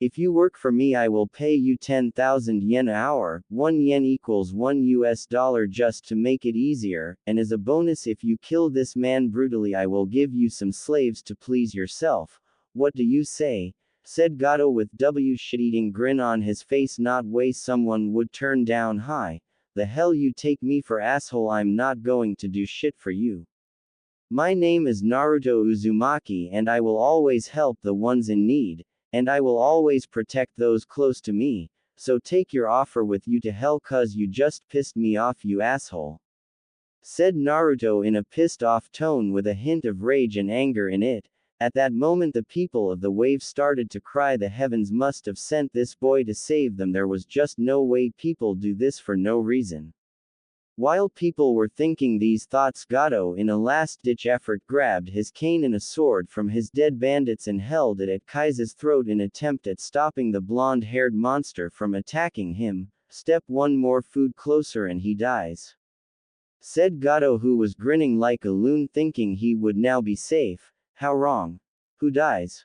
If you work for me, I will pay you 10,000 yen an hour, 1 yen equals $1 just to make it easier, and as a bonus, if you kill this man brutally, I will give you some slaves to please yourself. What do you say? Said Gato with shit-eating grin on his face. Not way someone would turn down. Hi. The hell you take me for, asshole? I'm not going to do shit for you. My name is Naruto Uzumaki and I will always help the ones in need, and I will always protect those close to me, so take your offer with you to hell, cuz you just pissed me off, you asshole. Said Naruto in a pissed off tone with a hint of rage and anger in it. At that moment the people of the wave started to cry. The heavens must have sent this boy to save them. There was just no way people do this for no reason. While people were thinking these thoughts, Gato in a last-ditch effort grabbed his cane and a sword from his dead bandits and held it at Kaisa's throat in attempt at stopping the blonde-haired monster from attacking him. Step one more food closer and he dies. Said Gato, who was grinning like a loon thinking he would now be safe. How wrong? Who dies?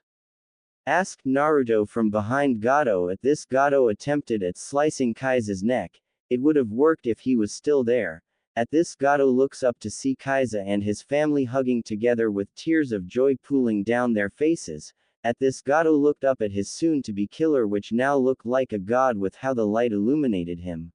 Asked Naruto from behind Gato. At this, Gato attempted at slicing Kaisa's neck. It would have worked if he was still there. At this, Gato looks up to see Kaisa and his family hugging together with tears of joy pooling down their faces. At this, Gato looked up at his soon-to-be killer, which now looked like a god with how the light illuminated him.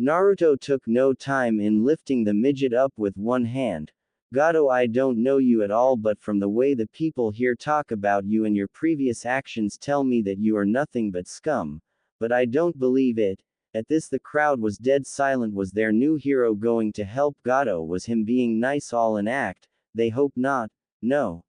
Naruto took no time in lifting the midget up with one hand. Gato, I don't know you at all, but from the way the people here talk about you and your previous actions tell me that you are nothing but scum. But I don't believe it. At this, the crowd was dead silent. Was their new hero going to help Gato? Was him being nice all an act? They hope not. No.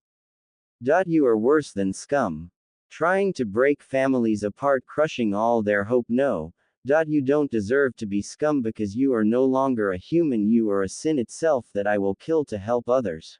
You are worse than scum. Trying to break families apart, crushing all their hope. No. You don't deserve to be scum because you are no longer a human. You are a sin itself that I will kill to help others.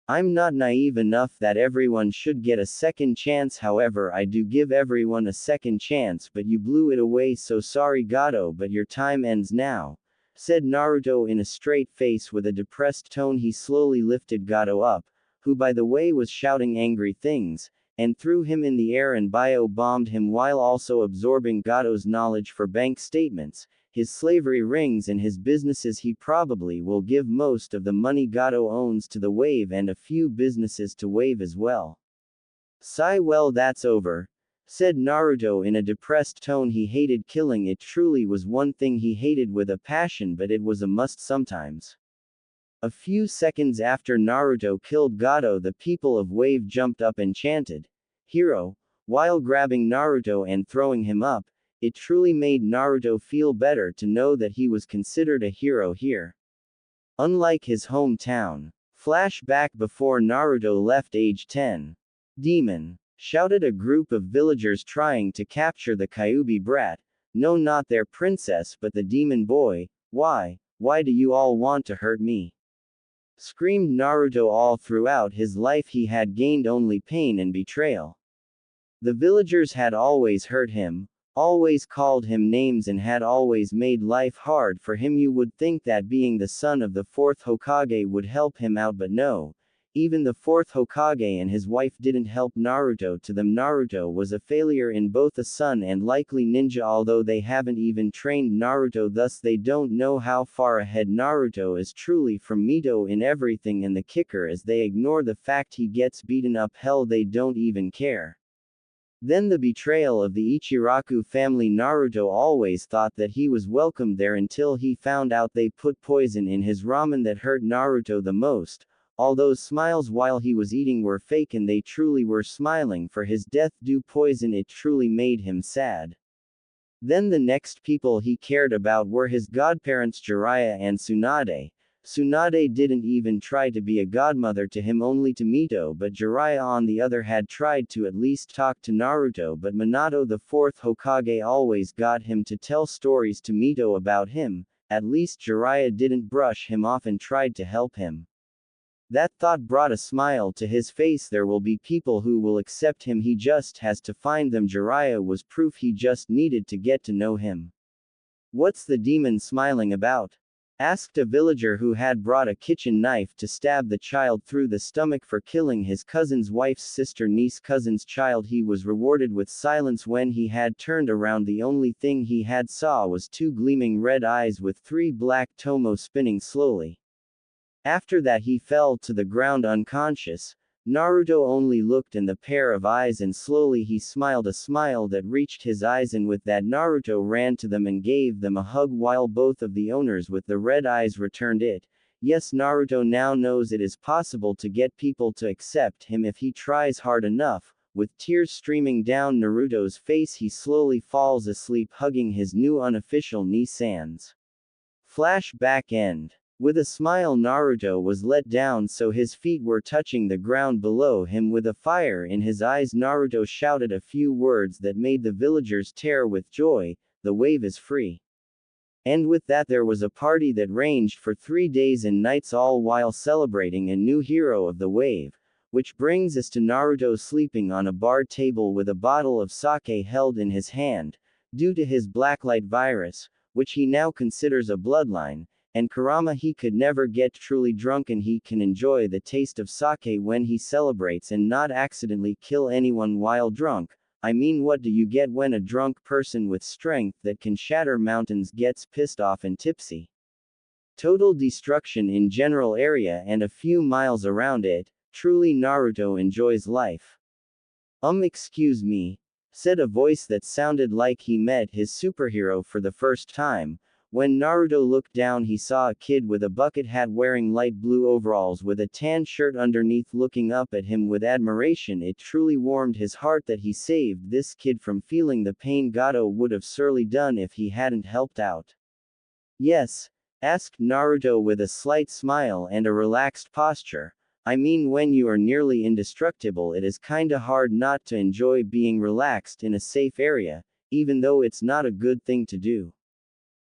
I'm not naive enough that everyone should get a second chance. However, I do give everyone a second chance, but you blew it away. So sorry, Gato, but your time ends now. Said Naruto in a straight face with a depressed tone. He slowly lifted Gato up, who by the way was shouting angry things, and threw him in the air and bio-bombed him while also absorbing Gato's knowledge for bank statements, his slavery rings and his businesses. He probably will give most of the money Gato owns to the Wave and a few businesses to Wave as well. Sigh, well, that's over. Said Naruto in a depressed tone. He hated killing. It truly was one thing he hated with a passion, but it was a must sometimes. A few seconds after Naruto killed Gato, the people of Wave jumped up and chanted, "Hero!" while grabbing Naruto and throwing him up. it truly made Naruto feel better to know that he was considered a hero here. Unlike his hometown. Flashback before Naruto left age 10. Demon! Shouted a group of villagers trying to capture the Kyuubi brat. No, not their princess but the demon boy. Why do you all want to hurt me? Screamed Naruto. All throughout his life he had gained only pain and betrayal. The villagers had always hurt him, always called him names and had always made life hard for him. You would think that being the son of the fourth Hokage would help him out, but no. Even the fourth Hokage and his wife didn't help Naruto. To them Naruto was a failure in both a son and likely ninja, although they haven't even trained Naruto, thus they don't know how far ahead Naruto is truly from Mito in everything, and the kicker is they ignore the fact he gets beaten up. Hell, they don't even care. Then the betrayal of the Ichiraku family. Naruto always thought that he was welcomed there until he found out they put poison in his ramen. That hurt Naruto the most. All those smiles while he was eating were fake and they truly were smiling for his death due poison. It truly made him sad. Then the next people he cared about were his godparents Jiraiya and Tsunade. Tsunade didn't even try to be a godmother to him, only to Mito, but Jiraiya on the other had tried to at least talk to Naruto, but Minato the fourth Hokage always got him to tell stories to Mito about him. At least Jiraiya didn't brush him off and tried to help him. That thought brought a smile to his face. There will be people who will accept him, he just has to find them. Jiraiya was proof, he just needed to get to know him. What's the demon smiling about? Asked a villager who had brought a kitchen knife to stab the child through the stomach for killing his cousin's wife's sister niece cousin's child. He was rewarded with silence. When he had turned around, the only thing he had saw was two gleaming red eyes with three black tomo spinning slowly. After that he fell to the ground unconscious. Naruto only looked in the pair of eyes and slowly he smiled, a smile that reached his eyes, and with that Naruto ran to them and gave them a hug while both of the owners with the red eyes returned it. Yes, Naruto now knows it is possible to get people to accept him if he tries hard enough. With tears streaming down Naruto's face, he slowly falls asleep hugging his new unofficial Ni-sans. Flashback end. With a smile, Naruto was let down so his feet were touching the ground below him. With a fire in his eyes, Naruto shouted a few words that made the villagers tear with joy. The wave is free. And with that there was a party that ranged for 3 days and nights, all while celebrating a new hero of the wave. Which brings us to Naruto sleeping on a bar table with a bottle of sake held in his hand. Due to his blacklight virus, which he now considers a bloodline, and Kurama, he could never get truly drunk and he can enjoy the taste of sake when he celebrates and not accidentally kill anyone while drunk. I mean, what do you get when a drunk person with strength that can shatter mountains gets pissed off and tipsy? Total destruction in general area and a few miles around it. Truly Naruto enjoys life. Excuse me, said a voice that sounded like he met his superhero for the first time. When Naruto looked down, he saw a kid with a bucket hat wearing light blue overalls with a tan shirt underneath looking up at him with admiration. It truly warmed his heart that he saved this kid from feeling the pain Gato would have surely done if he hadn't helped out. Yes? Asked Naruto with a slight smile and a relaxed posture. I mean, when you are nearly indestructible, it is kinda hard not to enjoy being relaxed in a safe area, even though it's not a good thing to do.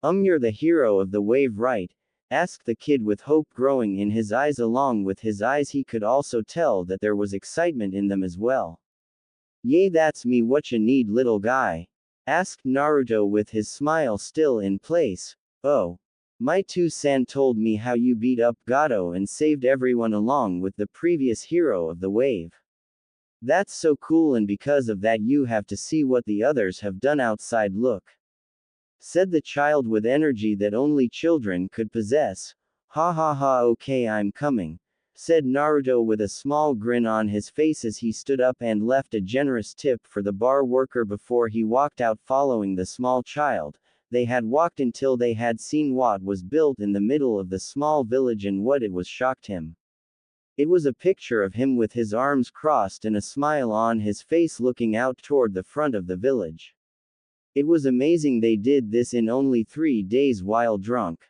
You're the hero of the wave, right? Asked the kid with hope growing in his eyes. Along with his eyes he could also tell that there was excitement in them as well. Yay, that's me. What you need, little guy? Asked Naruto with his smile still in place. Oh. My 2-san told me how you beat up Gato and saved everyone along with the previous hero of the wave. That's so cool, and because of that you have to see what the others have done outside. Look. Said the child with energy that only children could possess. Ha ha ha, okay, I'm coming. Said Naruto with a small grin on his face as he stood up and left a generous tip for the bar worker before he walked out following the small child. They had walked until they had seen what was built in the middle of the small village, and what it was shocked him. It was a picture of him with his arms crossed and a smile on his face looking out toward the front of the village. It was amazing they did this in only 3 days while drunk.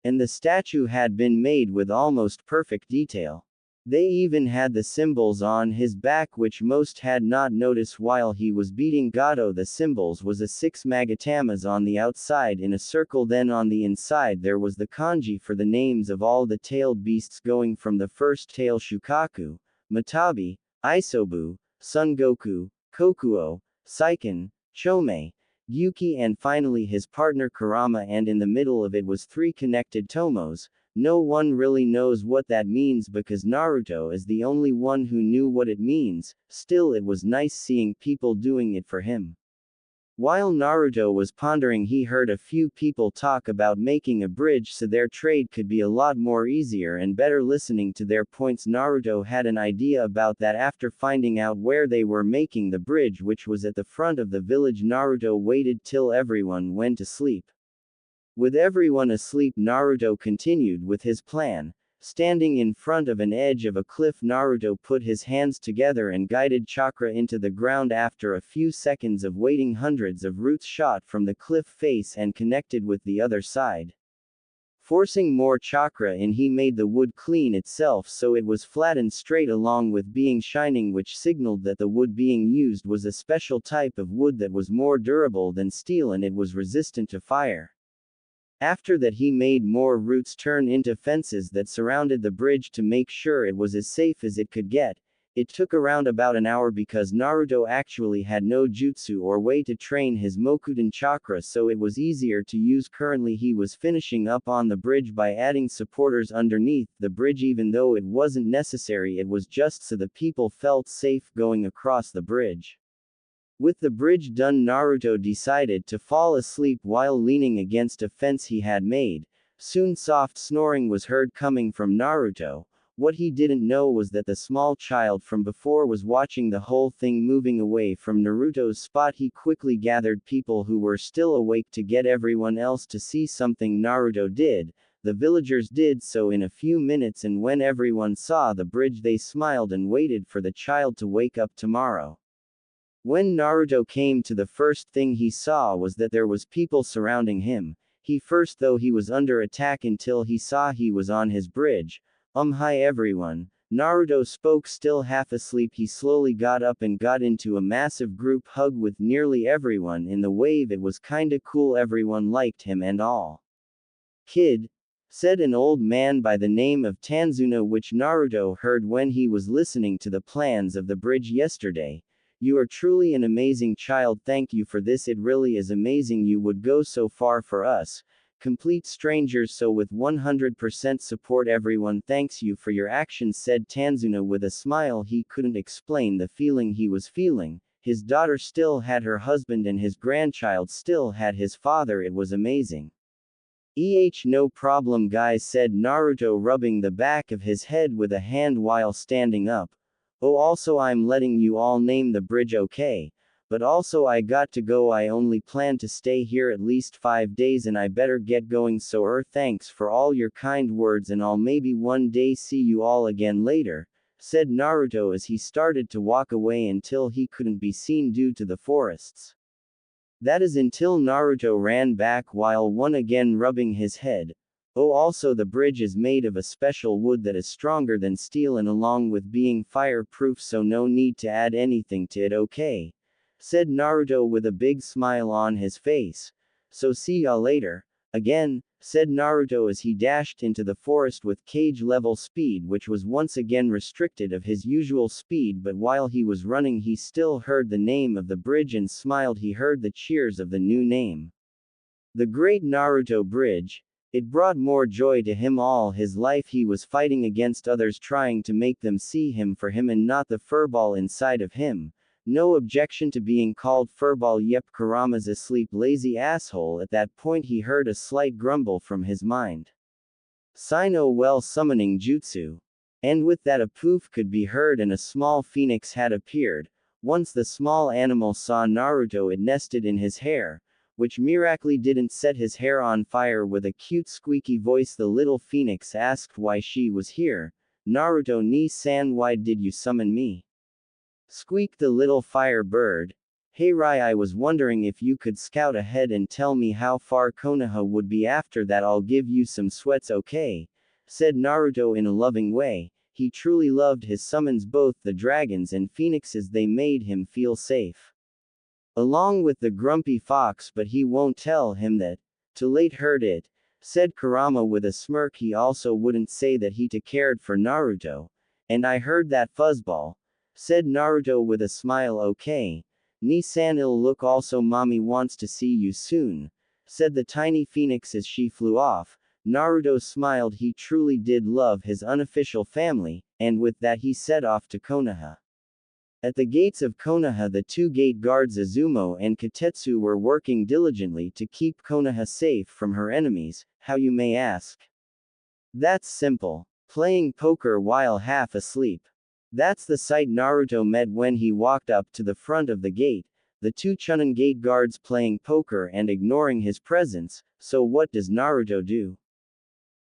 And the statue had been made with almost perfect detail. They even had the symbols on his back which most had not noticed while he was beating Gato. The symbols was a 6 magatamas on the outside in a circle, then on the inside there was the kanji for the names of all the tailed beasts going from the first tail Shukaku, Matabi, Isobu, Son Goku, Kokuo, Seiken, Chome, Yuki and finally his partner Kurama, and in the middle of it was 3 connected tomos. No one really knows what that means because Naruto is the only one who knew what it means, still it was nice seeing people doing it for him. While Naruto was pondering, he heard a few people talk about making a bridge so their trade could be a lot more easier and better. Listening to their points, Naruto had an idea about that. After finding out where they were making the bridge, which was at the front of the village, Naruto waited till everyone went to sleep. With everyone asleep, Naruto continued with his plan. Standing in front of an edge of a cliff, Naruto put his hands together and guided chakra into the ground. After a few seconds of waiting, hundreds of roots shot from the cliff face and connected with the other side. Forcing more chakra in, he made the wood clean itself so it was flat and straight, along with being shining, which signaled that the wood being used was a special type of wood that was more durable than steel and it was resistant to fire. After that, he made more roots turn into fences that surrounded the bridge to make sure it was as safe as it could get. It took around about an hour because Naruto actually had no jutsu or way to train his Mokudan chakra, so it was easier to use. Currently he was finishing up on the bridge by adding supporters underneath the bridge. Even though it wasn't necessary, it was just so the people felt safe going across the bridge. With the bridge done, Naruto decided to fall asleep while leaning against a fence he had made. Soon soft snoring was heard coming from Naruto. What he didn't know was that the small child from before was watching the whole thing. Moving away from Naruto's spot, he quickly gathered people who were still awake to get everyone else to see something Naruto did. The villagers did so in a few minutes, and when everyone saw the bridge they smiled and waited for the child to wake up tomorrow. When Naruto came to, the first thing he saw was that there was people surrounding him. He first thought he was under attack until he saw he was on his bridge. Hi everyone. Naruto spoke, still half asleep. He slowly got up and got into a massive group hug with nearly everyone in the wave. It was kinda cool, everyone liked him and all. Kid, said an old man by the name of Tanzuna, which Naruto heard when he was listening to the plans of the bridge yesterday. You are truly an amazing child. Thank you for this. It really is amazing you would go so far for us, complete strangers, so with 100% support. Everyone thanks you for your actions, said Tanzuna with a smile. He couldn't explain the feeling he was feeling. His daughter still had her husband and his grandchild still had his father. It was amazing. No problem guys, said Naruto, rubbing the back of his head with a hand while standing up. Oh, also I'm letting you all name the bridge, okay? But also I got to go. I only plan to stay here at least 5 days and I better get going, so thanks for all your kind words and I'll maybe one day see you all again later, said Naruto as he started to walk away until he couldn't be seen due to the forests. That is until Naruto ran back while one again rubbing his head. Oh, also the bridge is made of a special wood that is stronger than steel and along with being fireproof, so no need to add anything to it, okay? Said Naruto with a big smile on his face. So see ya later. Again, said Naruto as he dashed into the forest with cage-level speed, which was once again restricted of his usual speed, but while he was running he still heard the name of the bridge and smiled. He heard the cheers of the new name. The Great Naruto Bridge. It brought more joy to him all his life. He was fighting against others, trying to make them see him for him and not the furball inside of him. No objection to being called furball. Yep, Kurama's asleep, lazy asshole. At that point he heard a slight grumble from his mind. Sino well summoning jutsu. And with that a poof could be heard and a small phoenix had appeared. Once the small animal saw Naruto, it nested in his hair, which miraculously didn't set his hair on fire. With a cute squeaky voice the little phoenix asked why she was here. Naruto ni-san, why did you summon me? Squeaked the little fire bird. Hey Rai, I was wondering if you could scout ahead and tell me how far Konoha would be. After that I'll give you some sweats, okay? Said Naruto in a loving way. He truly loved his summons, both the dragons and phoenixes. They made him feel safe. Along with the grumpy fox, but he won't tell him that. Too late, heard it, said Kurama with a smirk. He also wouldn't say that he cared for Naruto. And I heard that, fuzzball, said Naruto with a smile. Okay. Ni-san, it'll look. Also mommy wants to see you soon, said the tiny phoenix as she flew off. Naruto smiled. He truly did love his unofficial family, and with that he set off to Konoha. At the gates of Konoha, the two gate guards Izumo and Katetsu were working diligently to keep Konoha safe from her enemies. How, you may ask? That's simple. Playing poker while half asleep. That's the sight Naruto met when he walked up to the front of the gate, the two Chunin gate guards playing poker and ignoring his presence. So what does Naruto do?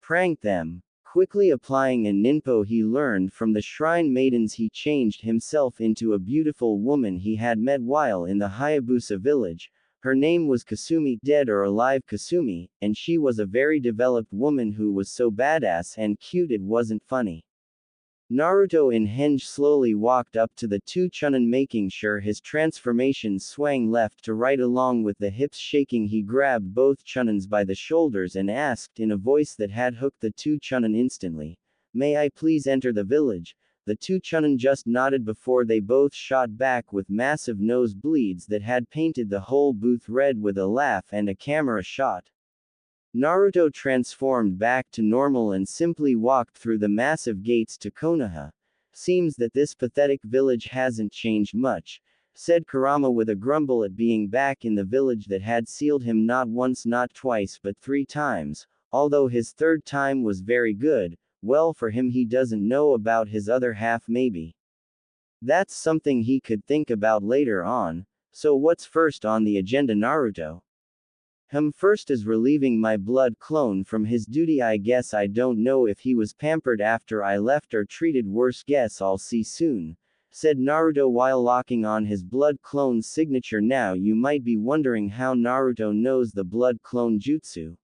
Prank them. Quickly applying a ninpo he learned from the shrine maidens, he changed himself into a beautiful woman he had met while in the Hayabusa village. Her name was Kasumi, dead or alive Kasumi, and she was a very developed woman who was so badass and cute it wasn't funny. Naruto in Henge slowly walked up to the two Chunin, making sure his transformation swang left to right along with the hips shaking. He grabbed both Chunins by the shoulders and asked in a voice that had hooked the two Chunin instantly, "May I please enter the village?" The two Chunin just nodded before they both shot back with massive nosebleeds that had painted the whole booth red with a laugh and a camera shot. Naruto transformed back to normal and simply walked through the massive gates to Konoha. Seems that this pathetic village hasn't changed much, said Kurama with a grumble at being back in the village that had sealed him not once, not twice, but 3 times, although his third time was very good. Well, for him, he doesn't know about his other half. Maybe that's something he could think about later on. So what's first on the agenda, Naruto? First is relieving my blood clone from his duty, I guess. I don't know if he was pampered after I left or treated worse. Guess I'll see soon, said Naruto while locking on his blood clone's signature. Now you might be wondering how Naruto knows the blood clone jutsu.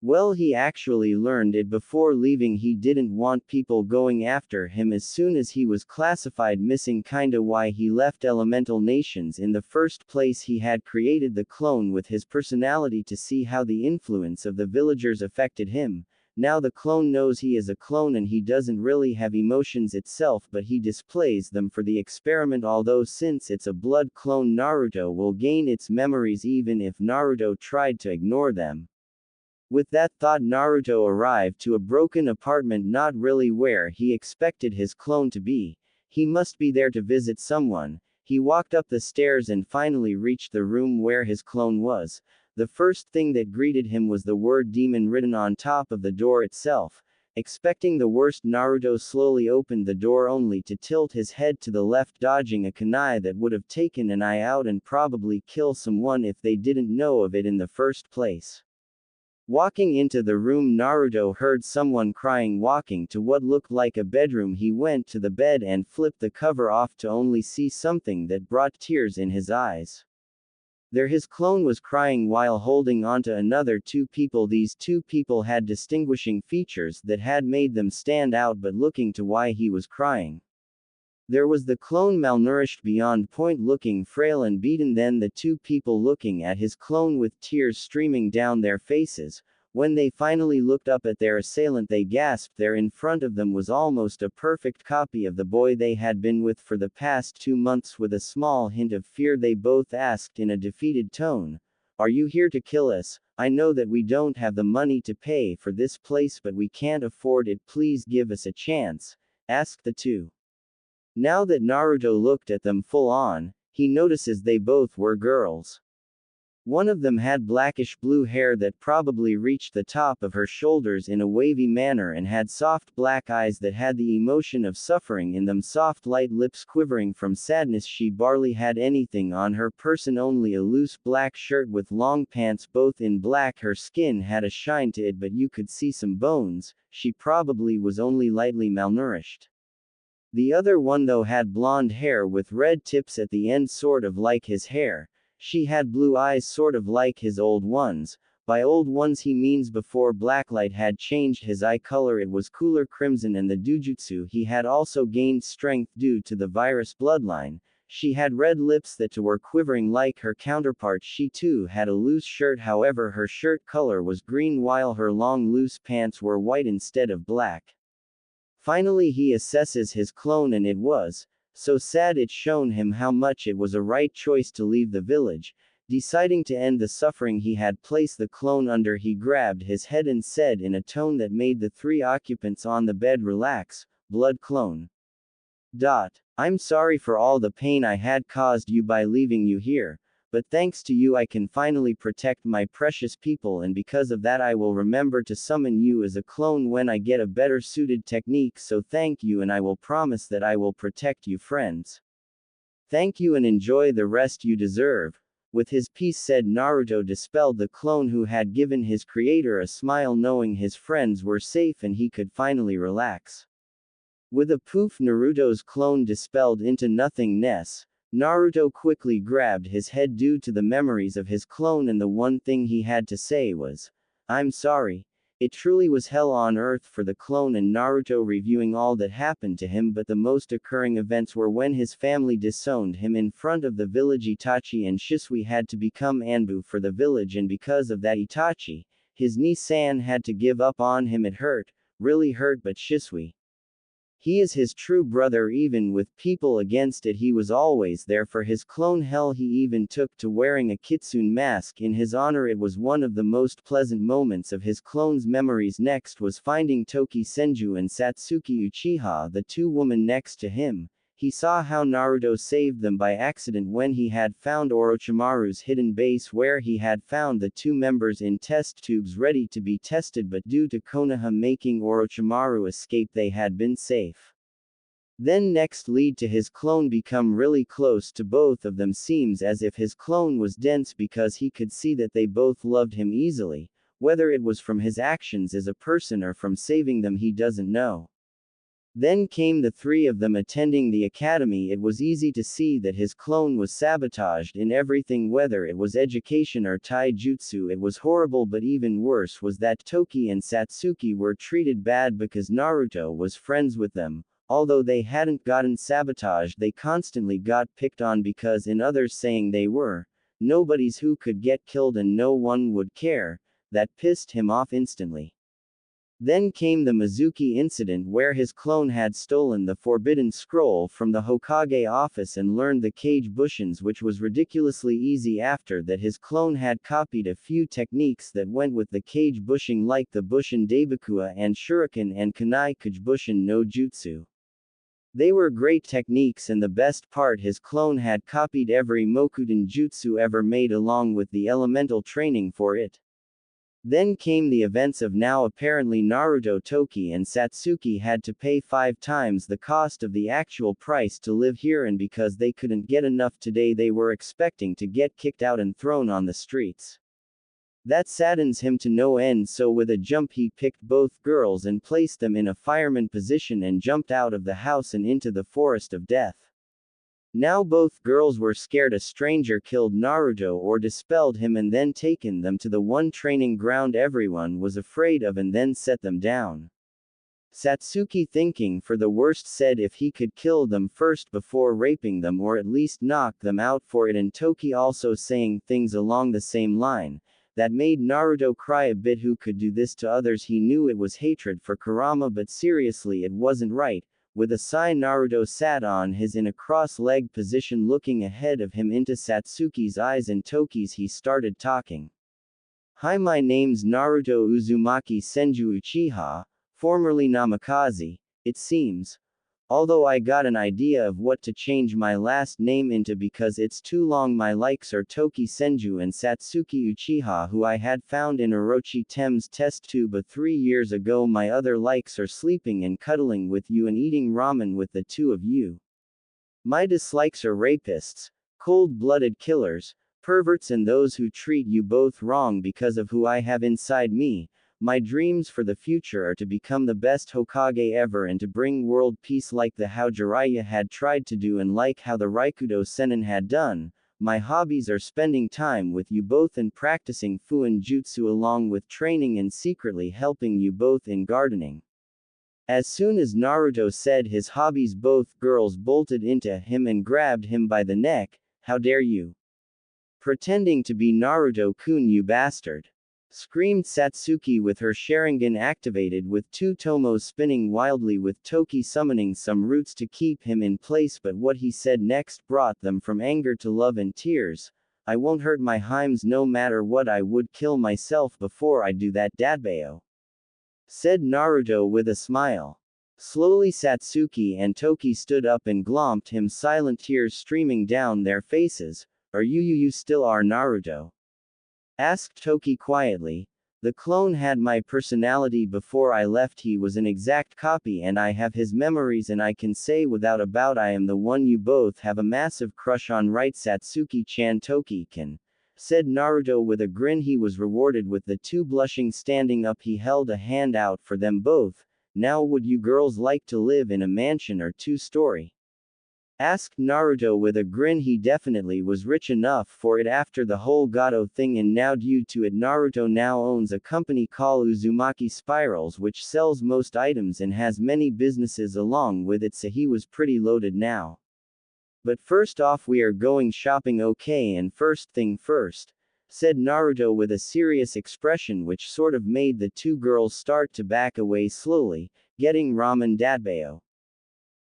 Well, he actually learned it before leaving. He didn't want people going after him as soon as he was classified missing, kinda why he left Elemental Nations in the first place. He had created the clone with his personality to see how the influence of the villagers affected him. Now the clone knows he is a clone and he doesn't really have emotions itself, but he displays them for the experiment. Although since it's a blood clone, Naruto will gain its memories even if Naruto tried to ignore them. With that thought, Naruto arrived to a broken apartment, not really where he expected his clone to be. He must be there to visit someone. He walked up the stairs and finally reached the room where his clone was. The first thing that greeted him was the word demon written on top of the door itself. Expecting the worst, Naruto slowly opened the door only to tilt his head to the left, dodging a kunai that would have taken an eye out and probably kill someone if they didn't know of it in the first place. Walking into the room, Naruto heard someone crying. Walking to what looked like a bedroom, he went to the bed and flipped the cover off to only see something that brought tears in his eyes. There his clone was crying while holding onto another 2 people. These 2 people had distinguishing features that had made them stand out, but looking to why he was crying. There was the clone, malnourished beyond point, looking frail and beaten, then the 2 people looking at his clone with tears streaming down their faces. When they finally looked up at their assailant, they gasped. There in front of them was almost a perfect copy of the boy they had been with for the past 2 months. With a small hint of fear, they both asked in a defeated tone, "Are you here to kill us? I know that we don't have the money to pay for this place, but we can't afford it. Please give us a chance," asked the 2. Now that Naruto looked at them full on, he notices they both were girls. One of them had blackish blue hair that probably reached the top of her shoulders in a wavy manner and had soft black eyes that had the emotion of suffering in them, soft light lips quivering from sadness. She barely had anything on her person, only a loose black shirt with long pants, both in black. Her skin had a shine to it, but you could see some bones. She probably was only lightly malnourished. The other one though had blonde hair with red tips at the end sort of like his hair. She had blue eyes sort of like his old ones. By old ones he means before blacklight had changed his eye color it was cooler crimson and the dujutsu he had also gained strength due to the virus bloodline. She had red lips that were quivering like her counterpart. She too had a loose shirt, however her shirt color was green while her long loose pants were white instead of black. Finally he assesses his clone and it was so sad it shown him how much it was a right choice to leave the village. Deciding to end the suffering he had placed the clone under he grabbed his head and said in a tone that made the three occupants on the bed relax, "Blood clone. I'm sorry for all the pain I had caused you by leaving you here, but thanks to you I can finally protect my precious people and because of that I will remember to summon you as a clone when I get a better suited technique so thank you and I will promise that I will protect you friends. Thank you and enjoy the rest you deserve." With his peace said Naruto dispelled the clone who had given his creator a smile knowing his friends were safe and he could finally relax. With a poof Naruto's clone dispelled into nothingness. Naruto quickly grabbed his head due to the memories of his clone and the one thing he had to say was, "I'm sorry." It truly was hell on earth for the clone and Naruto reviewing all that happened to him but the most occurring events were when his family disowned him in front of the village. Itachi and Shisui had to become Anbu for the village and because of that Itachi, his niece-san had to give up on him. It hurt, really hurt but Shisui. He is his true brother even with people against it he was always there for his clone hell he even took to wearing a kitsune mask in his honor it was one of the most pleasant moments of his clone's memories next was finding Toki Senju and Satsuki Uchiha the two women next to him. He saw how Naruto saved them by accident when he had found Orochimaru's hidden base where he had found the two members in test tubes ready to be tested but due to Konoha making Orochimaru escape they had been safe. Then next lead to his clone become really close to both of them seems as if his clone was dense because he could see that they both loved him easily, whether it was from his actions as a person or from saving them he doesn't know. Then came the three of them attending the academy. It was easy to see that his clone was sabotaged in everything whether it was education or taijutsu it was horrible but even worse was that Toki and Satsuki were treated bad because Naruto was friends with them. Although they hadn't gotten sabotaged they constantly got picked on because in others saying they were nobodies who could get killed and no one would care. That pissed him off instantly. Then came the Mizuki incident where his clone had stolen the forbidden scroll from the Hokage office and learned the Kage Bushins which was ridiculously easy after that his clone had copied a few techniques that went with the Kage Bushing like the Bushin Daibakua and Shuriken and Kunai Kage Bushin no Jutsu. They were great techniques and the best part his clone had copied every Mokuten Jutsu ever made along with the elemental training for it. Then came the events of now apparently Naruto Toki and Satsuki had to pay 5 times the cost of the actual price to live here and because they couldn't get enough today they were expecting to get kicked out and thrown on the streets. That saddens him to no end so with a jump he picked both girls and placed them in a fireman position and jumped out of the house and into the forest of death. Now both girls were scared a stranger killed Naruto or dispelled him and then taken them to the one training ground everyone was afraid of and then set them down. Satsuki thinking for the worst said if he could kill them first before raping them or at least knock them out for it and Toki also saying things along the same line. That made Naruto cry a bit who could do this to others he knew it was hatred for Kurama but seriously it wasn't right. With a sigh Naruto sat on his in a cross-legged position looking ahead of him into Satsuki's eyes and Toki's he started talking. Hi my name's Naruto Uzumaki Senju Uchiha, formerly Namikaze, it seems. Although I got an idea of what to change my last name into because it's too long my likes are Toki Senju and Satsuki Uchiha who I had found in Orochi Tem's test tube 3 years ago my other likes are sleeping and cuddling with you and eating ramen with the two of you. My dislikes are rapists, cold-blooded killers, perverts and those who treat you both wrong because of who I have inside me. My dreams for the future are to become the best Hokage ever and to bring world peace like the how Jiraiya had tried to do and like how the Raikudo Sennin had done. My hobbies are spending time with you both and practicing Fuin Jutsu along with training and secretly helping you both in gardening. As soon as Naruto said his hobbies, both girls bolted into him and grabbed him by the neck. How dare you? Pretending to be Naruto-kun, you bastard! Screamed Satsuki with her Sharingan activated with two tomos spinning wildly with Toki summoning some roots to keep him in place, but what he said next brought them from anger to love and tears. I won't hurt my Heims no matter what, I would kill myself before I do that, Dadbao, said Naruto with a smile. Slowly Satsuki and Toki stood up and glomped him, silent tears streaming down their faces. Are you still are Naruto? Asked Toki quietly. The clone had my personality before I left. He was an exact copy and I have his memories and I can say without a doubt I am the one you both have a massive crush on, right Satsuki-chan? Toki-can, said Naruto with a grin. He was rewarded with the two blushing standing up. He held a hand out for them both. Now would you girls like to live in a mansion or two-story? Asked Naruto with a grin. He definitely was rich enough for it after the whole Gato thing, and now due to it Naruto now owns a company called Uzumaki Spirals which sells most items and has many businesses along with it, so he was pretty loaded now. But first off we are going shopping, okay? And first thing first, said Naruto with a serious expression which sort of made the two girls start to back away slowly, getting ramen, Dadbao.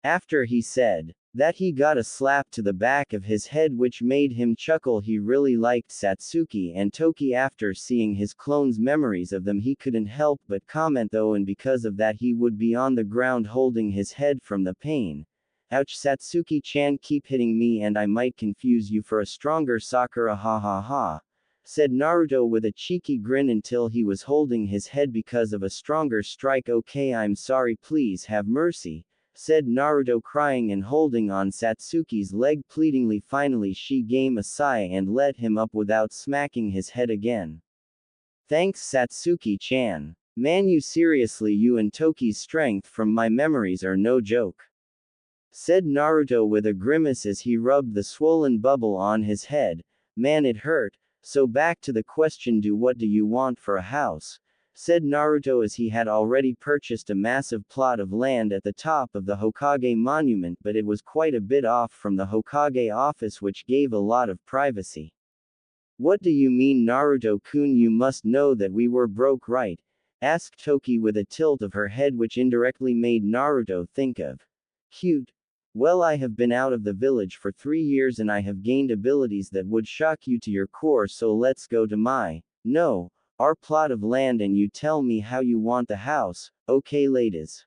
After he said that he got a slap to the back of his head which made him chuckle. He really liked Satsuki and Toki. After seeing his clone's memories of them he couldn't help but comment though, and because of that he would be on the ground holding his head from the pain. Ouch, Satsuki-chan, keep hitting me and I might confuse you for a stronger Sakura, ha ha ha, said Naruto with a cheeky grin until he was holding his head because of a stronger strike. Okay, I'm sorry, please have mercy, said Naruto crying and holding on Satsuki's leg pleadingly. Finally she gave a sigh and let him up without smacking his head again. Thanks Satsuki-chan. Man, you seriously, you and Toki's strength from my memories are no joke, said Naruto with a grimace as he rubbed the swollen bubble on his head. Man, it hurt. So back to the question, what do you want for a house? Said Naruto as he had already purchased a massive plot of land at the top of the Hokage monument, but it was quite a bit off from the Hokage office which gave a lot of privacy. What do you mean Naruto-kun, you must know that we were broke, right? Asked Toki with a tilt of her head which indirectly made Naruto think of cute. Well, I have been out of the village for 3 years and I have gained abilities that would shock you to your core, so let's go to our plot of land and you tell me how you want the house, okay ladies?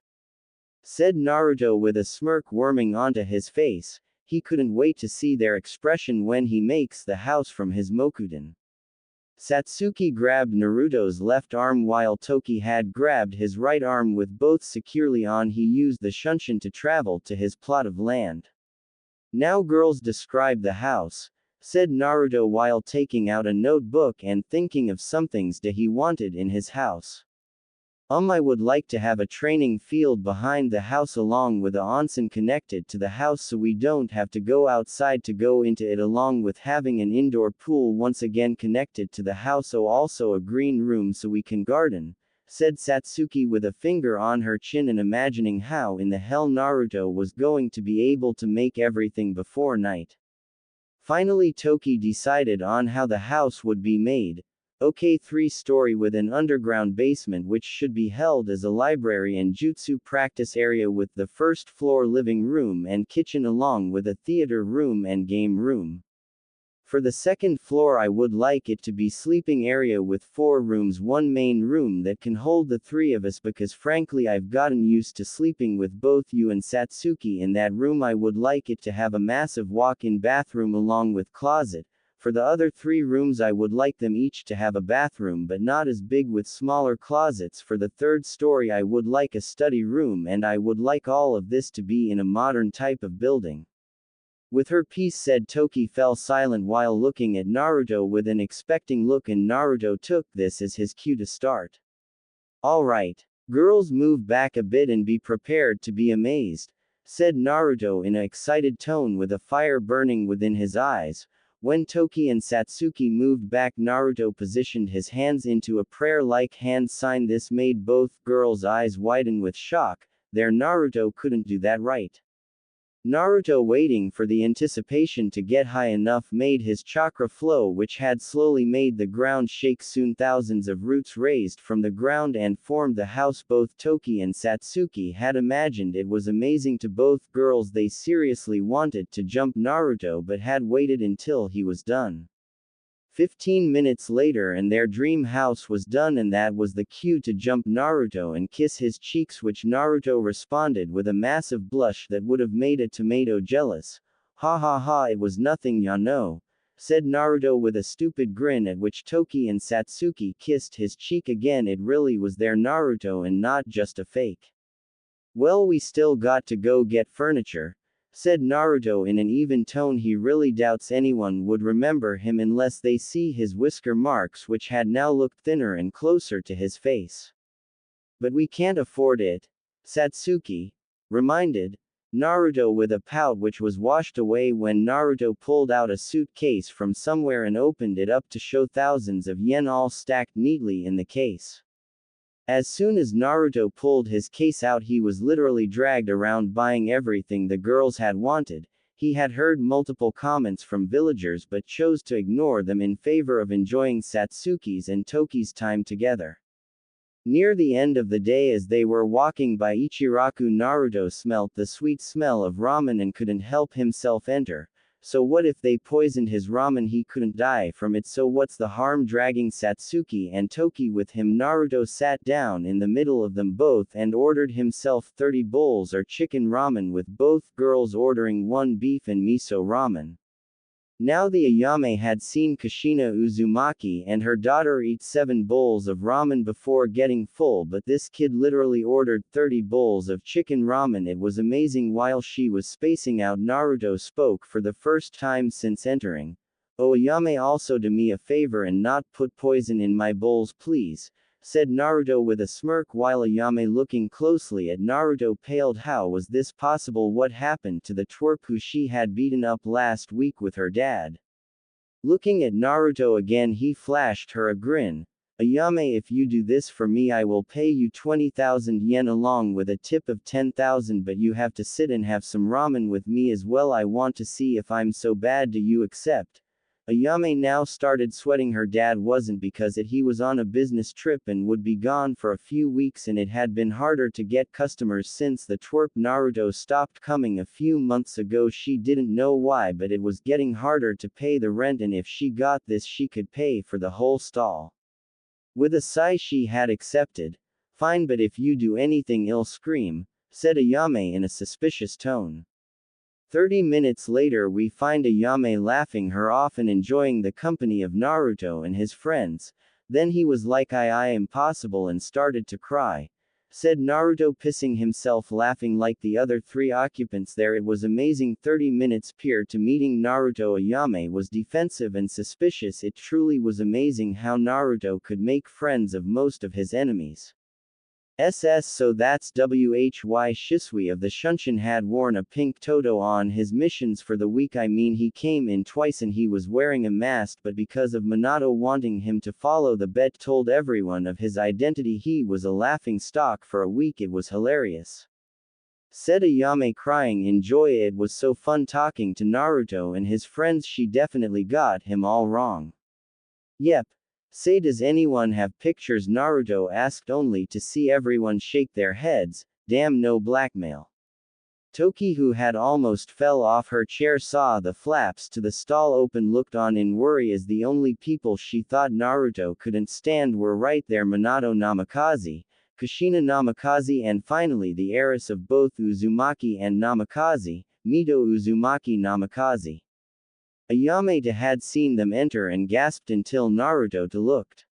Said Naruto with a smirk worming onto his face. He couldn't wait to see their expression when he makes the house from his Mokuden. Satsuki grabbed Naruto's left arm while Toki had grabbed his right arm with both securely on. He used the Shunshin to travel to his plot of land. Now girls, describe the house, said Naruto while taking out a notebook and thinking of some things that he wanted in his house. I would like to have a training field behind the house along with a onsen connected to the house so we don't have to go outside to go into it, along with having an indoor pool once again connected to the house, also a green room so we can garden, said Satsuki with a finger on her chin and imagining how in the hell Naruto was going to be able to make everything before night. Finally Toki decided on how the house would be made. Okay, 3-story with an underground basement which should be held as a library and jutsu practice area with the first floor living room and kitchen along with a theater room and game room. For the second floor I would like it to be sleeping area with 4 rooms, 1 main room that can hold the 3 of us because frankly I've gotten used to sleeping with both you and Satsuki in that room. I would like it to have a massive walk-in bathroom along with closet. For the other 3 rooms I would like them each to have a bathroom but not as big with smaller closets. For the 3rd story I would like a study room and I would like all of this to be in a modern type of building. With her piece said. Toki fell silent while looking at Naruto with an expecting look, and Naruto took this as his cue to start. Alright. Girls, move back a bit and be prepared to be amazed, said Naruto in an excited tone with a fire burning within his eyes. When Toki and Satsuki moved back, Naruto positioned his hands into a prayer-like hand sign. This made both girls' eyes widen with shock. Their Naruto couldn't do that right. Naruto, waiting for the anticipation to get high enough, made his chakra flow, which had slowly made the ground shake. Soon thousands of roots raised from the ground and formed the house both Toki and Satsuki had imagined. It was amazing to both girls. They seriously wanted to jump Naruto but had waited until he was done. 15 minutes later and their dream house was done, and that was the cue to jump Naruto and kiss his cheeks, which Naruto responded with a massive blush that would have made a tomato jealous. Ha ha ha, it was nothing, ya know, said Naruto with a stupid grin, at which Toki and Satsuki kissed his cheek again. It really was their Naruto and not just a fake. Well, we still got to go get furniture, said Naruto in an even tone. He really doubts anyone would remember him unless they see his whisker marks, which had now looked thinner and closer to his face. But we can't afford it, Satsuki reminded Naruto with a pout which was washed away when Naruto pulled out a suitcase from somewhere and opened it up to show thousands of yen all stacked neatly in the case. As soon as Naruto pulled his case out, he was literally dragged around buying everything the girls had wanted. He had heard multiple comments from villagers but chose to ignore them in favor of enjoying Satsuki's and Toki's time together. Near the end of the day, as they were walking by Ichiraku, Naruto smelt the sweet smell of ramen and couldn't help himself enter. So what if they poisoned his ramen? He couldn't die from it, so what's the harm dragging Satsuki and Toki with him? Naruto sat down in the middle of them both and ordered himself 30 bowls of chicken ramen, with both girls ordering 1 beef and miso ramen. Now the Ayame had seen Kushina Uzumaki and her daughter eat 7 bowls of ramen before getting full, but this kid literally ordered 30 bowls of chicken ramen. It was amazing. While she was spacing out, Naruto spoke for the first time since entering. "Oh Ayame, also do me a favor and not put poison in my bowls, please," said Naruto with a smirk, while Ayame, looking closely at Naruto, paled. How was this possible? What happened to the twerp who she had beaten up last week with her dad? Looking at Naruto again, he flashed her a grin. "Ayame, if you do this for me, I will pay you 20,000 yen along with a tip of 10,000, but you have to sit and have some ramen with me as well. I want to see if I'm so bad. Do you accept?" Ayame now started sweating. Her dad wasn't, because he was on a business trip and would be gone for a few weeks, and it had been harder to get customers since the twerp Naruto stopped coming a few months ago. She didn't know why, but it was getting harder to pay the rent, and if she got this, she could pay for the whole stall. With a sigh, she had accepted. "Fine, but if you do anything, I'll scream," said Ayame in a suspicious tone. 30 minutes later, we find Ayame laughing her off and enjoying the company of Naruto and his friends. Then he was like, I impossible, and started to cry, said Naruto, pissing himself laughing like the other 3 occupants there. It was amazing. 30 minutes prior to meeting Naruto, Ayame was defensive and suspicious. It truly was amazing how Naruto could make friends of most of his enemies. So that's why Shisui of the Shunshin had worn a pink toto on his missions for the week. I mean, he came in twice and he was wearing a mask, but because of Minato wanting him to follow the bet, told everyone of his identity. He was a laughing stock for a week. It was hilarious, said Ayame, crying. Enjoy it. It was so fun talking to Naruto and his friends. She definitely got him all wrong. Yep. Say, does anyone have pictures? Naruto asked, only to see everyone shake their heads. Damn, no blackmail. Toki, who had almost fell off her chair, saw the flaps to the stall open, looked on in worry, as the only people she thought Naruto couldn't stand were right there: Minato Namikaze, Kushina Namikaze, and finally the heiress of both Uzumaki and Namikaze, Mito Uzumaki Namikaze. Ayame had seen them enter and gasped until Naruto looked.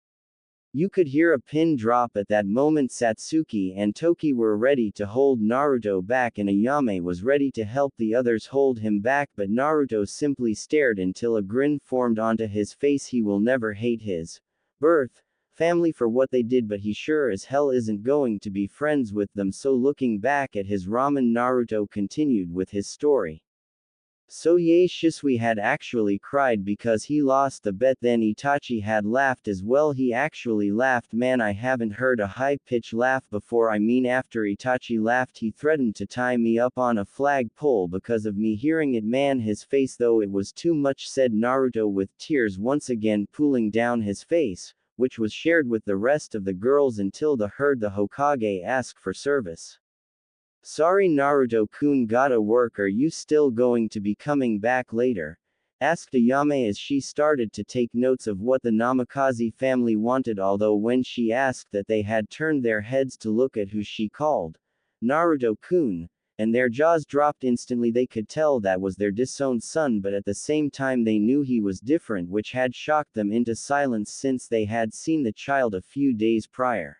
You could hear a pin drop at that moment. Satsuki and Toki were ready to hold Naruto back, and Ayame was ready to help the others hold him back, but Naruto simply stared until a grin formed onto his face. He will never hate his birth, family for what they did, but he sure as hell isn't going to be friends with them. So looking back at his ramen, Naruto continued with his story. So Ye Shisui had actually cried because he lost the bet. Then Itachi had laughed as well. He actually laughed. Man, I haven't heard a high-pitched laugh before. I mean, after Itachi laughed, he threatened to tie me up on a flagpole because of me hearing it. Man, his face though, it was too much, said Naruto with tears once again pooling down his face, which was shared with the rest of the girls until the Hokage asked for service. Sorry Naruto-kun, gotta work. Are you still going to be coming back later? Asked Ayame as she started to take notes of what the Namikaze family wanted, although when she asked that they had turned their heads to look at who she called Naruto-kun, and their jaws dropped instantly. They could tell that was their disowned son, but at the same time they knew he was different, which had shocked them into silence since they had seen the child a few days prior.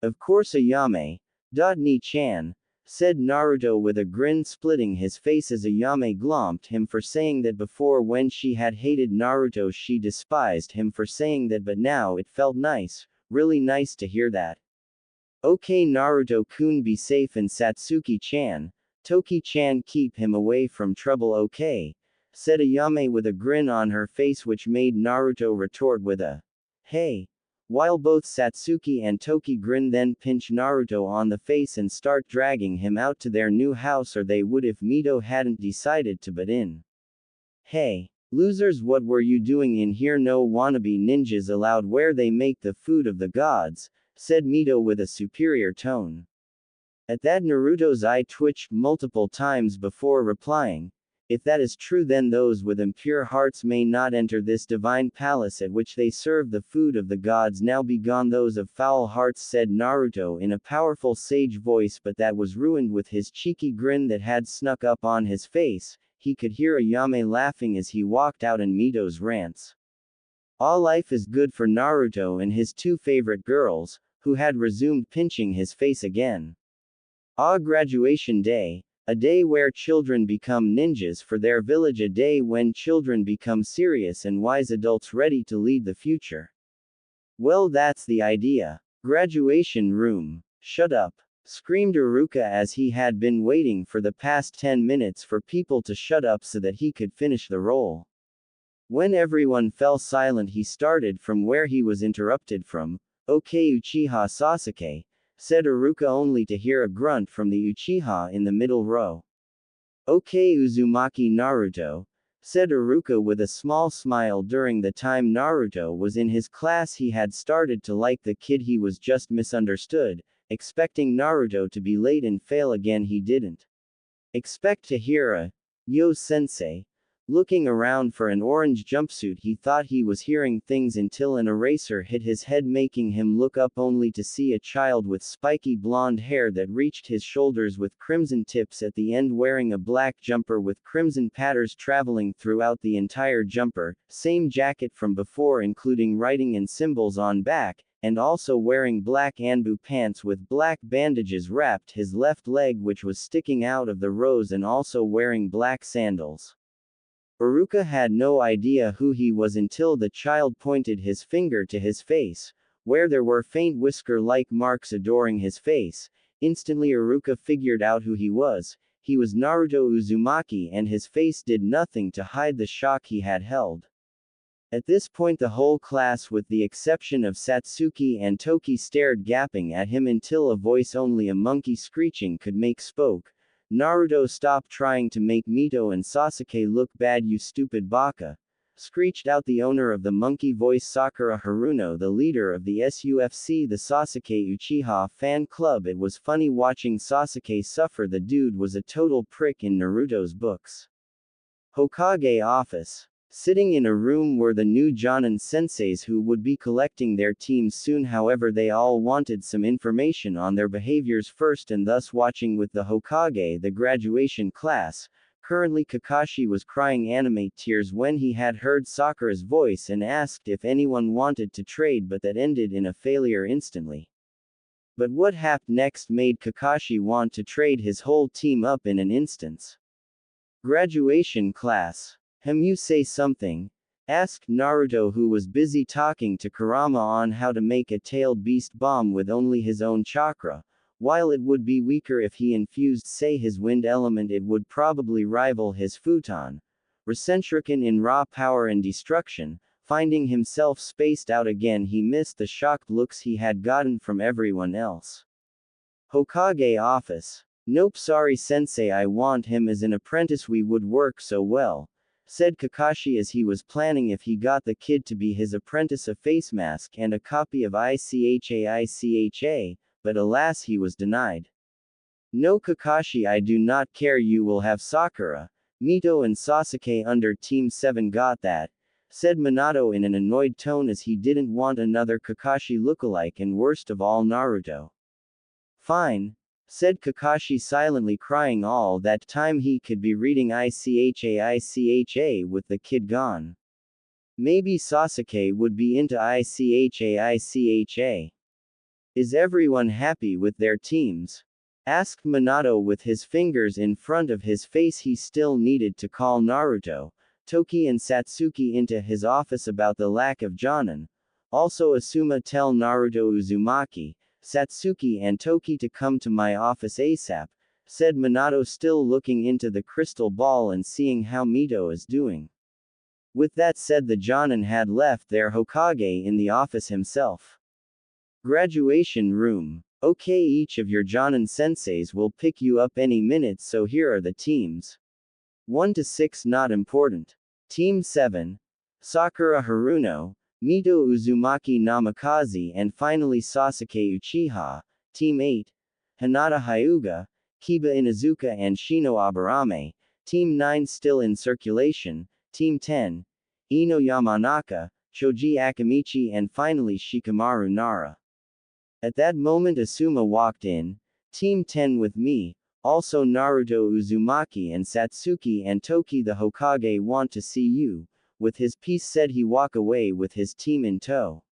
Of course Ayame. Ni-chan, said Naruto with a grin, splitting his face as Ayame glomped him for saying that before. When she had hated Naruto, she despised him for saying that, but now it felt nice, really nice to hear that. Okay Naruto-kun, be safe, and Satsuki-chan, Toki-chan, keep him away from trouble, okay? Said Ayame with a grin on her face, which made Naruto retort with a hey. While both Satsuki and Toki grin, then pinch Naruto on the face and start dragging him out to their new house, or they would if Mito hadn't decided to butt in. Hey, losers, what were you doing in here? No wannabe ninjas allowed where they make the food of the gods, said Mito with a superior tone. At that, Naruto's eye twitched multiple times before replying, if that is true, then those with impure hearts may not enter this divine palace at which they serve the food of the gods. Now be gone those of foul hearts, said Naruto in a powerful sage voice, but that was ruined with his cheeky grin that had snuck up on his face. He could hear Ayame laughing as he walked out and Mito's rants. All life is good for Naruto and his two favorite girls, who had resumed pinching his face again. Graduation day. A day where children become ninjas for their village, a day when children become serious and wise adults ready to lead the future. Well, that's the idea. Graduation room. Shut up, screamed Iruka as he had been waiting for the past 10 minutes for people to shut up so that he could finish the role. When everyone fell silent, he started from where he was interrupted from. Okay Uchiha Sasuke, said Iruka, only to hear a grunt from the Uchiha in the middle row. Okay Uzumaki Naruto, said Iruka with a small smile. During the time Naruto was in his class, he had started to like the kid. He was just misunderstood, expecting Naruto to be late and fail again. He didn't expect to hear a "Yo sensei." Looking around for an orange jumpsuit, he thought he was hearing things until an eraser hit his head, making him look up only to see a child with spiky blonde hair that reached his shoulders with crimson tips at the end, wearing a black jumper with crimson patterns traveling throughout the entire jumper, same jacket from before including writing and symbols on back, and also wearing black Anbu pants with black bandages wrapped his left leg, which was sticking out of the rows, and also wearing black sandals. Iruka had no idea who he was until the child pointed his finger to his face, where there were faint whisker-like marks adoring his face. Instantly Iruka figured out who he was. He was Naruto Uzumaki, and his face did nothing to hide the shock he had held. At this point the whole class, with the exception of Satsuki and Toki, stared gaping at him until a voice only a monkey screeching could make spoke. Naruto, stop trying to make Mito and Sasuke look bad, you stupid baka, screeched out the owner of the monkey voice, Sakura Haruno, the leader of the SUFC, the Sasuke Uchiha fan club. It was funny watching Sasuke suffer. The dude was a total prick in Naruto's books. Hokage office. Sitting in a room were the new Jonin senseis who would be collecting their teams soon. However, they all wanted some information on their behaviors first, and thus watching with the Hokage the graduation class. Currently Kakashi was crying anime tears when he had heard Sakura's voice and asked if anyone wanted to trade, but that ended in a failure instantly. But what happened next made Kakashi want to trade his whole team up in an instance. Graduation class. You say something? Asked Naruto, who was busy talking to Kurama on how to make a tailed beast bomb with only his own chakra. While it would be weaker if he infused, say, his wind element, it would probably rival his futon. Rasenshuriken in raw power and destruction. Finding himself spaced out again, he missed the shocked looks he had gotten from everyone else. Hokage office. Nope, sorry sensei, I want him as an apprentice, we would work so well, said Kakashi as he was planning if he got the kid to be his apprentice a face mask and a copy of ICHA, but alas, he was denied. No Kakashi, I do not care, you will have Sakura, Mito and Sasuke under Team 7, got that, said Minato in an annoyed tone as he didn't want another Kakashi lookalike, and worst of all Naruto. Fine, said Kakashi silently, crying all that time he could be reading ICHA with the kid gone. Maybe Sasuke would be into ICHA. Is everyone happy with their teams? Asked Minato with his fingers in front of his face. He still needed to call Naruto, Toki and Satsuki into his office about the lack of Jonin. Also Asuma, tell Naruto, Uzumaki, Satsuki and Toki to come to my office ASAP, said Minato, still looking into the crystal ball and seeing how Mito is doing. With that said, the Jonin had left their Hokage in the office himself. Graduation room. Okay, each of your Jonin senseis will pick you up any minute, so here are the teams. 1 to 6 not important. Team 7. Sakura Haruno, Mito Uzumaki Namikaze, and finally Sasuke Uchiha. Team 8. Hinata Hyuga, Kiba Inuzuka and Shino Aburame. Team 9 still in circulation. Team 10. Ino Yamanaka, Choji Akamichi, and finally Shikamaru Nara. At that moment Asuma walked in. Team 10 with me, also Naruto, Uzumaki and Satsuki and Toki. The Hokage want to see you. With his piece said, he walk away with his team in tow.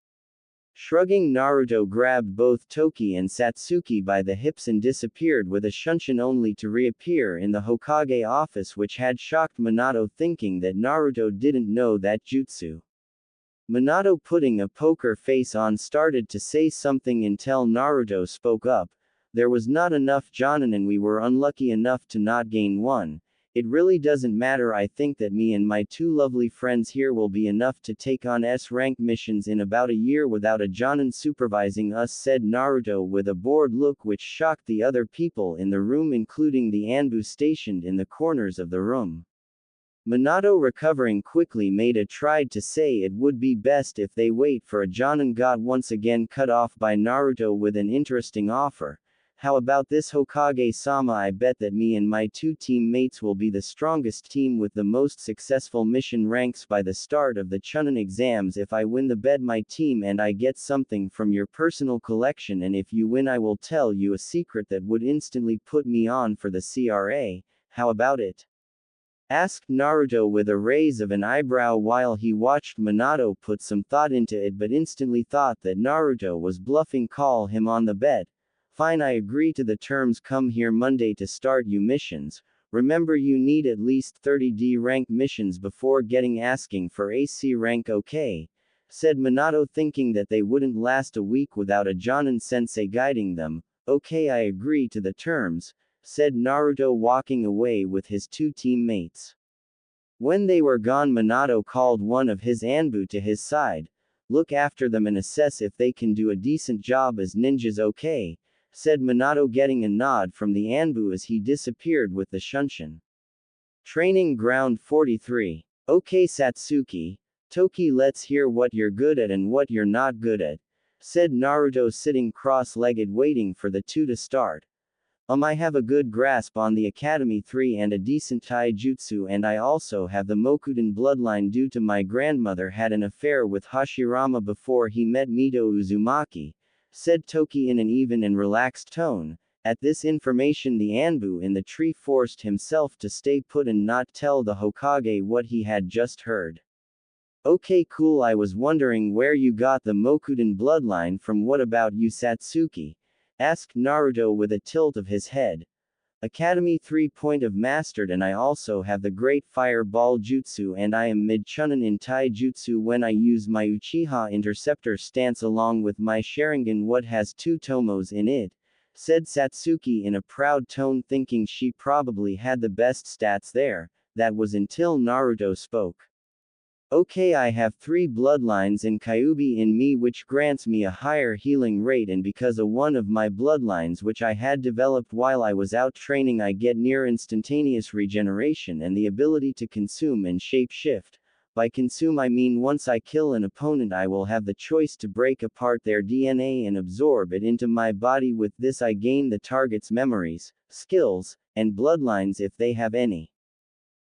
Shrugging, Naruto grabbed both Toki and Satsuki by the hips and disappeared with a shunshin, only to reappear in the Hokage office, which had shocked Minato, thinking that Naruto didn't know that jutsu. Minato, putting a poker face on, started to say something until Naruto spoke up. There was not enough Jonin and we were unlucky enough to not gain one. It really doesn't matter, I think that me and my two lovely friends here will be enough to take on S-rank missions in about a year without a Jonin supervising us, said Naruto with a bored look, which shocked the other people in the room, including the Anbu stationed in the corners of the room. Minato, recovering quickly, made a tried to say it would be best if they wait for a Jonin, got once again cut off by Naruto with an interesting offer. How about this, Hokage-sama? I bet that me and my two teammates will be the strongest team with the most successful mission ranks by the start of the Chunin exams. If I win the bet, my team and I get something from your personal collection, and if you win, I will tell you a secret that would instantly put me on for the CRA. How about it? Asked Naruto with a raise of an eyebrow while he watched Minato put some thought into it, but instantly thought that Naruto was bluffing. Call him on the bet. Fine, I agree to the terms. Come here Monday to start you missions. Remember, you need at least 30D rank missions before getting asking for AC rank. Okay, said Minato, thinking that they wouldn't last a week without a Jonin sensei guiding them. Okay, I agree to the terms, said Naruto, walking away with his two teammates. When they were gone, Minato called one of his Anbu to his side. Look after them and assess if they can do a decent job as ninjas. Okay, said Minato, getting a nod from the Anbu as he disappeared with the shunshin. Training ground 43. Okay Satsuki, Toki, let's hear what you're good at and what you're not good at, said Naruto, sitting cross-legged waiting for the two to start. I have a good grasp on the Academy 3 and a decent taijutsu, and I also have the Mokuden bloodline due to my grandmother had an affair with Hashirama before he met Mito Uzumaki, said Toki in an even and relaxed tone. At this information, the Anbu in the tree forced himself to stay put and not tell the Hokage what he had just heard. Okay, cool, I was wondering where you got the Mokuden bloodline from. What about you, Satsuki? Asked Naruto with a tilt of his head. Academy 3 point of mastered, and I also have the Great Fireball Jutsu, and I am mid-chunin in Taijutsu when I use my Uchiha Interceptor stance along with my Sharingan what has 2 tomos in it, said Satsuki in a proud tone, thinking she probably had the best stats there. That was until Naruto spoke. Okay, I have 3 bloodlines in Kyuubi in me, which grants me a higher healing rate, and because of one of my bloodlines which I had developed while I was out training, I get near instantaneous regeneration and the ability to consume and shape shift. By consume I mean once I kill an opponent I will have the choice to break apart their DNA and absorb it into my body. With this I gain the target's memories, skills, and bloodlines if they have any.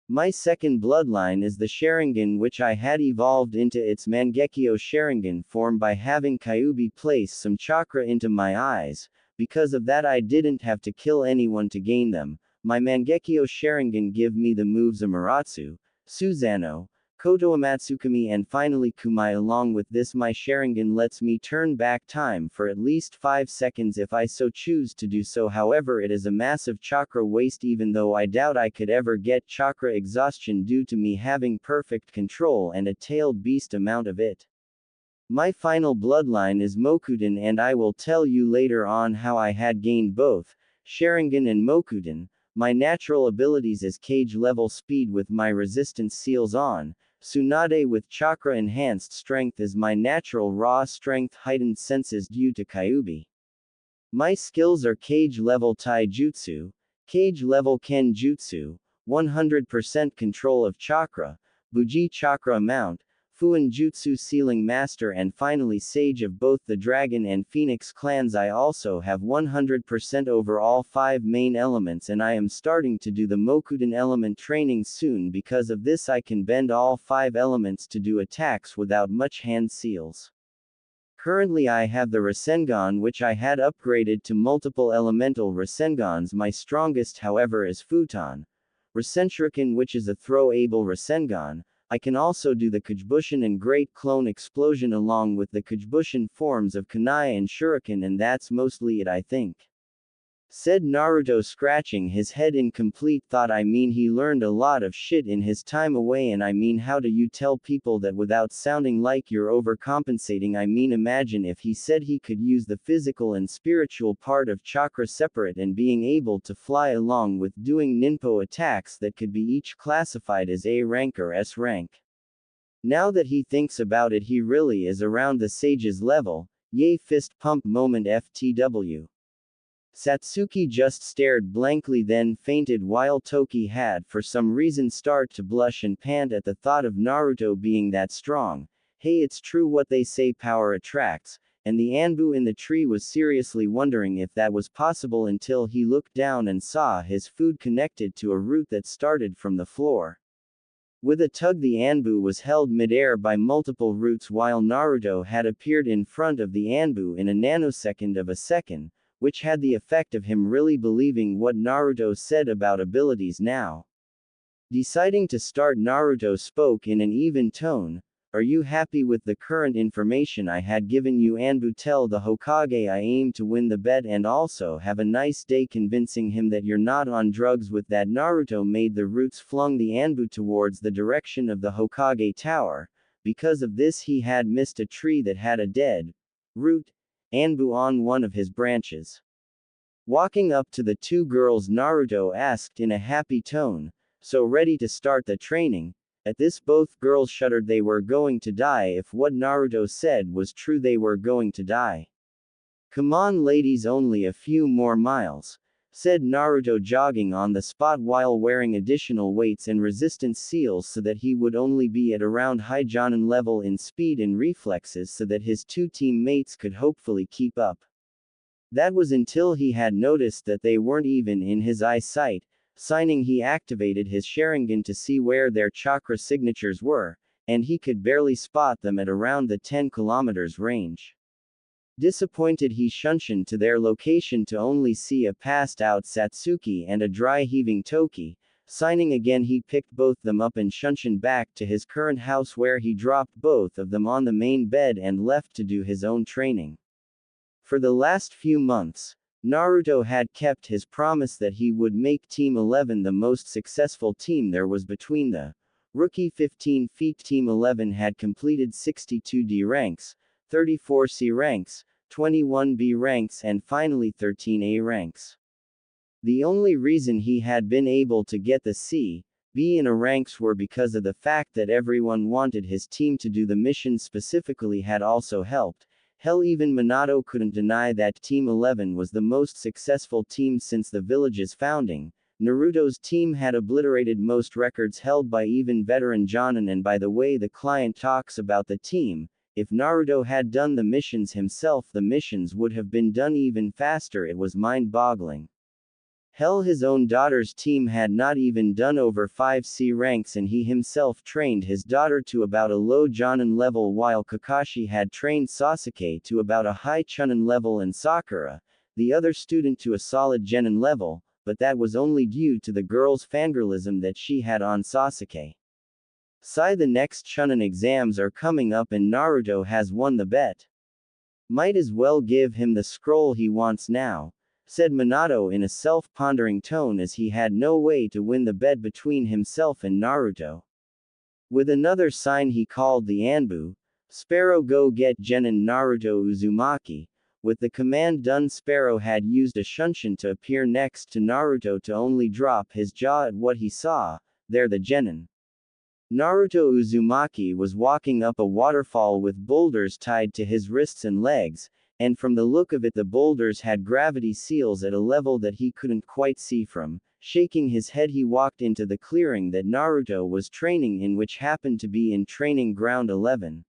My second bloodline is the Sharingan, which I had evolved into its Mangekyo Sharingan form by having Kyuubi place some chakra into my eyes. Because of that I didn't have to kill anyone to gain them. My Mangekyo Sharingan give me the moves Amaterasu, Susanoo, Koto Amatsukami, and finally Kumai. Along with this my Sharingan lets me turn back time for at least 5 seconds if I so choose to do so. However, it is a massive chakra waste, even though I doubt I could ever get chakra exhaustion due to me having perfect control and a tailed beast amount of it. My final bloodline is Mokuden, and I will tell you later on how I had gained both Sharingan and Mokuden. My natural abilities is cage level speed with my resistance seals on. Tsunade with chakra enhanced strength is my natural raw strength heightened senses due to Kyuubi. My skills are cage level Taijutsu, cage level Kenjutsu, 100% control of chakra, Buji chakra amount, Fuin Jutsu Sealing Master, and finally Sage of both the Dragon and Phoenix clans. I also have 100% over all 5 main elements, and I am starting to do the Mokuden element training soon. Because of this I can bend all 5 elements to do attacks without much hand seals. Currently I have the Rasengan, which I had upgraded to multiple elemental Rasengans. My strongest however is Futon Rasenshuriken, which is a throw-able Rasengan. I can also do the Kujibushin and Great Clone Explosion along with the Kujibushin forms of Kunai and Shuriken, and that's mostly it, I think. Said Naruto, scratching his head in complete thought. I mean, he learned a lot of shit in his time away, and I mean, how do you tell people that without sounding like you're overcompensating? I mean, imagine if he said he could use the physical and spiritual part of chakra separate and being able to fly along with doing ninpo attacks that could be each classified as A rank or S rank. Now that he thinks about it, he really is around the sage's level. Yay, fist pump moment FTW. Satsuki just stared blankly, then fainted, while Toki had for some reason start to blush and pant at the thought of Naruto being that strong. Hey, it's true what they say, power attracts, and the Anbu in the tree was seriously wondering if that was possible until he looked down and saw his food connected to a root that started from the floor. With a tug the Anbu was held midair by multiple roots while Naruto had appeared in front of the Anbu in a nanosecond of a second, which had the effect of him really believing what Naruto said about abilities now. Deciding to start, Naruto spoke in an even tone. Are you happy with the current information I had given you? Anbu, tell the Hokage I aim to win the bet and also have a nice day convincing him that you're not on drugs. With that, Naruto made the roots flung the Anbu towards the direction of the Hokage tower. Because of this he had missed a tree that had a dead root Anbu on one of his branches. Walking up to the 2 girls, Naruto asked in a happy tone, so ready to start the training? At this both girls shuddered. They were going to die. If what Naruto said was true, they were going to die. Come on ladies, only a few more miles, said Naruto, jogging on the spot while wearing additional weights and resistance seals so that he would only be at around high Jonin level in speed and reflexes so that his 2 teammates could hopefully keep up. That was until he had noticed that they weren't even in his eyesight. Signing, he activated his Sharingan to see where their chakra signatures were, and he could barely spot them at around the 10 kilometers range. Disappointed, he shunshined to their location to only see a passed out Satsuki and a dry heaving Toki. Signing again, he picked both them up and shunshined back to his current house, where he dropped both of them on the main bed and left to do his own training. For the last few months, Naruto had kept his promise that he would make Team 11 the most successful team there was between the rookie 15 feet. Team 11 had completed 62 D ranks, 34 C ranks, 21 B ranks and finally 13 A ranks. The only reason he had been able to get the C, B in A ranks were because of the fact that everyone wanted his team to do the mission specifically had also helped. Hell, even Minato couldn't deny that Team 11 was the most successful team since the village's founding. Naruto's team had obliterated most records held by even veteran Jonin, and by the way the client talks about the team, if Naruto had done the missions himself, the missions would have been done even faster. It was mind-boggling. Hell, his own daughter's team had not even done over 5 C ranks, and he himself trained his daughter to about a low Jonin level, while Kakashi had trained Sasuke to about a high Chunin level and Sakura, the other student, to a solid Genin level, but that was only due to the girl's fangirlism that she had on Sasuke. The next Chunin exams are coming up and Naruto has won the bet. Might as well give him the scroll he wants now, said Minato in a self-pondering tone as he had no way to win the bet between himself and Naruto. With another sign he called the Anbu, Sparrow, go get Genin Naruto Uzumaki. With the command done, Sparrow had used a Shunshin to appear next to Naruto to only drop his jaw at what he saw. There the Genin Naruto Uzumaki was walking up a waterfall with boulders tied to his wrists and legs, and from the look of it the boulders had gravity seals at a level that he couldn't quite see from. Shaking his head he walked into the clearing that Naruto was training in, which happened to be in Training Ground 11.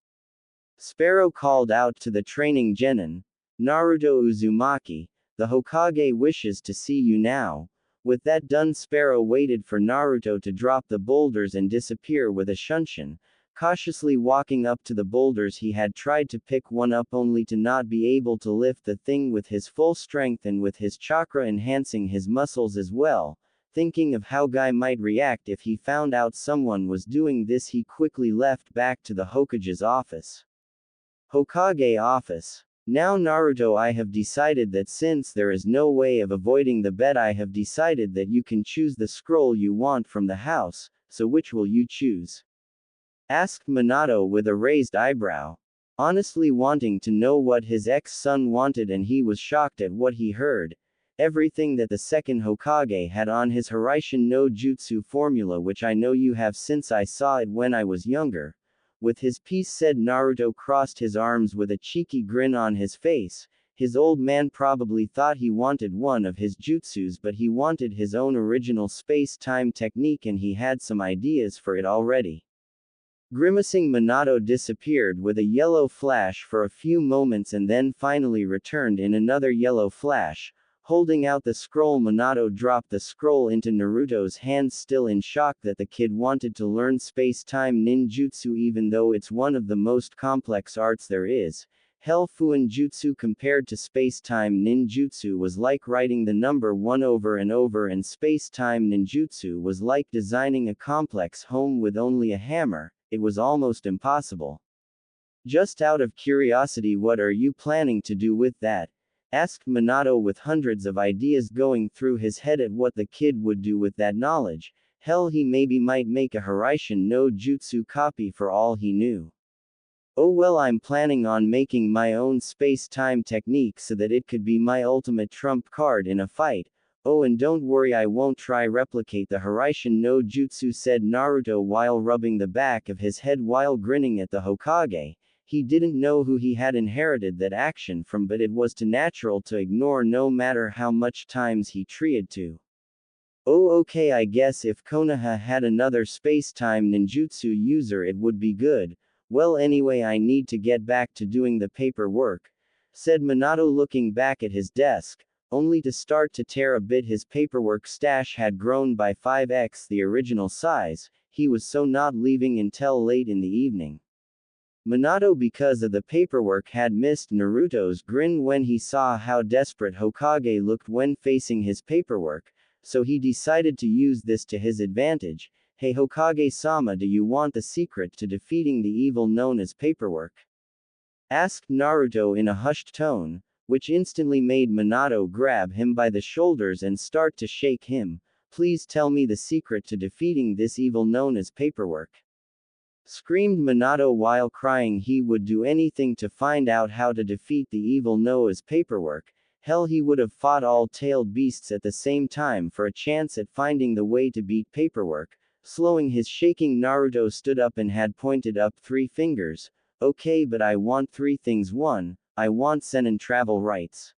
Sparrow called out to the training Genin, Naruto Uzumaki, the Hokage wishes to see you now. With that done, Sparrow waited for Naruto to drop the boulders and disappear with a Shunshin. Cautiously walking up to the boulders, he had tried to pick one up only to not be able to lift the thing with his full strength and with his chakra enhancing his muscles as well. Thinking of how Guy might react if he found out someone was doing this, he quickly left back to the Hokage's office. Hokage office. Now Naruto, I have decided that since there is no way of avoiding the bet, I have decided that you can choose the scroll you want from the house, so which will you choose? Asked Minato with a raised eyebrow, honestly wanting to know what his ex-son wanted, and he was shocked at what he heard. Everything that the second Hokage had on his Hiraishin no Jutsu formula, which I know you have since I saw it when I was younger. With his piece said, Naruto crossed his arms with a cheeky grin on his face. His old man probably thought he wanted one of his jutsus, but he wanted his own original space-time technique and he had some ideas for it already. Grimacing, Minato disappeared with a yellow flash for a few moments and then finally returned in another yellow flash. Holding out the scroll, Minato dropped the scroll into Naruto's hands, still in shock that the kid wanted to learn space-time ninjutsu even though it's one of the most complex arts there is. Hell, Fuin Jutsu compared to space-time ninjutsu was like writing the number 1 over and over, and space-time ninjutsu was like designing a complex home with only a hammer. It was almost impossible. Just out of curiosity, what are you planning to do with that? Asked Minato with hundreds of ideas going through his head at what the kid would do with that knowledge. Hell, he maybe might make a Hiraishin no Jutsu copy for all he knew. Oh well, I'm planning on making my own space-time technique so that it could be my ultimate trump card in a fight. Oh, and don't worry, I won't try replicate the Hiraishin no Jutsu, said Naruto while rubbing the back of his head while grinning at the Hokage. He didn't know who he had inherited that action from, but it was too natural to ignore no matter how much times he tried to. Oh okay, I guess if Konoha had another space-time ninjutsu user it would be good. Well anyway, I need to get back to doing the paperwork, said Minato looking back at his desk, only to start to tear a bit. His paperwork stash had grown by 5x the original size. He was so not leaving until late in the evening. Minato, because of the paperwork, had missed Naruto's grin when he saw how desperate Hokage looked when facing his paperwork, so he decided to use this to his advantage. Hey Hokage-sama, do you want the secret to defeating the evil known as paperwork? Asked Naruto in a hushed tone, which instantly made Minato grab him by the shoulders and start to shake him. Please tell me the secret to defeating this evil known as paperwork. Screamed Minato while crying he would do anything to find out how to defeat the evil known as paperwork. Hell, he would have fought all tailed beasts at the same time for a chance at finding the way to beat paperwork. Slowing his shaking, Naruto stood up and had pointed up 3 fingers. Okay, but I want 3 things. 1. I want Senin travel rights.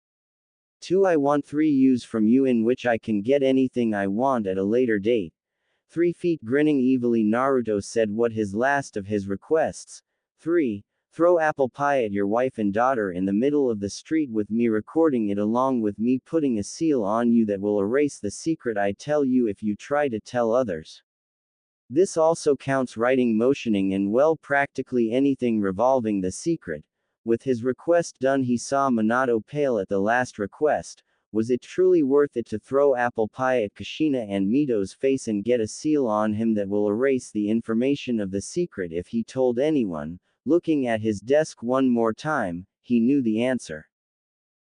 2. I want 3 U's from you in which I can get anything I want at a later date. 3 feet grinning evilly, Naruto said what his last of his requests. 3. Throw apple pie at your wife and daughter in the middle of the street with me recording it along with me putting a seal on you that will erase the secret I tell you if you try to tell others. This also counts writing, motioning and well practically anything revolving the secret. With his request done he saw Minato pale at the last request. Was it truly worth it to throw apple pie at Kushina and Mito's face and get a seal on him that will erase the information of the secret if he told anyone? Looking at his desk one more time, he knew the answer.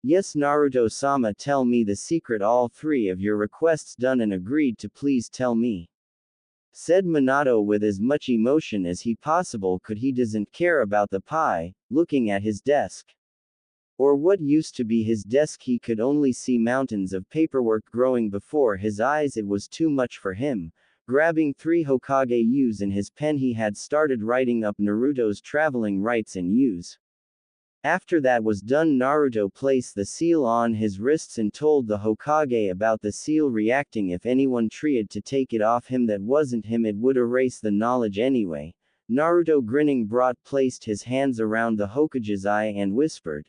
Yes, Naruto-sama, tell me the secret. All 3 of your requests done and agreed to, please tell me. Said Minato with as much emotion as he possible could. He doesn't care about the pie. Looking at his desk. Or what used to be his desk, he could only see mountains of paperwork growing before his eyes. It was too much for him. Grabbing 3 Hokage U's in his pen, he had started writing up Naruto's traveling rights and U's. After that was done, Naruto placed the seal on his wrists and told the Hokage about the seal reacting if anyone tried to take it off him that wasn't him, it would erase the knowledge anyway. Naruto, grinning, placed his hands around the Hokage's eye and whispered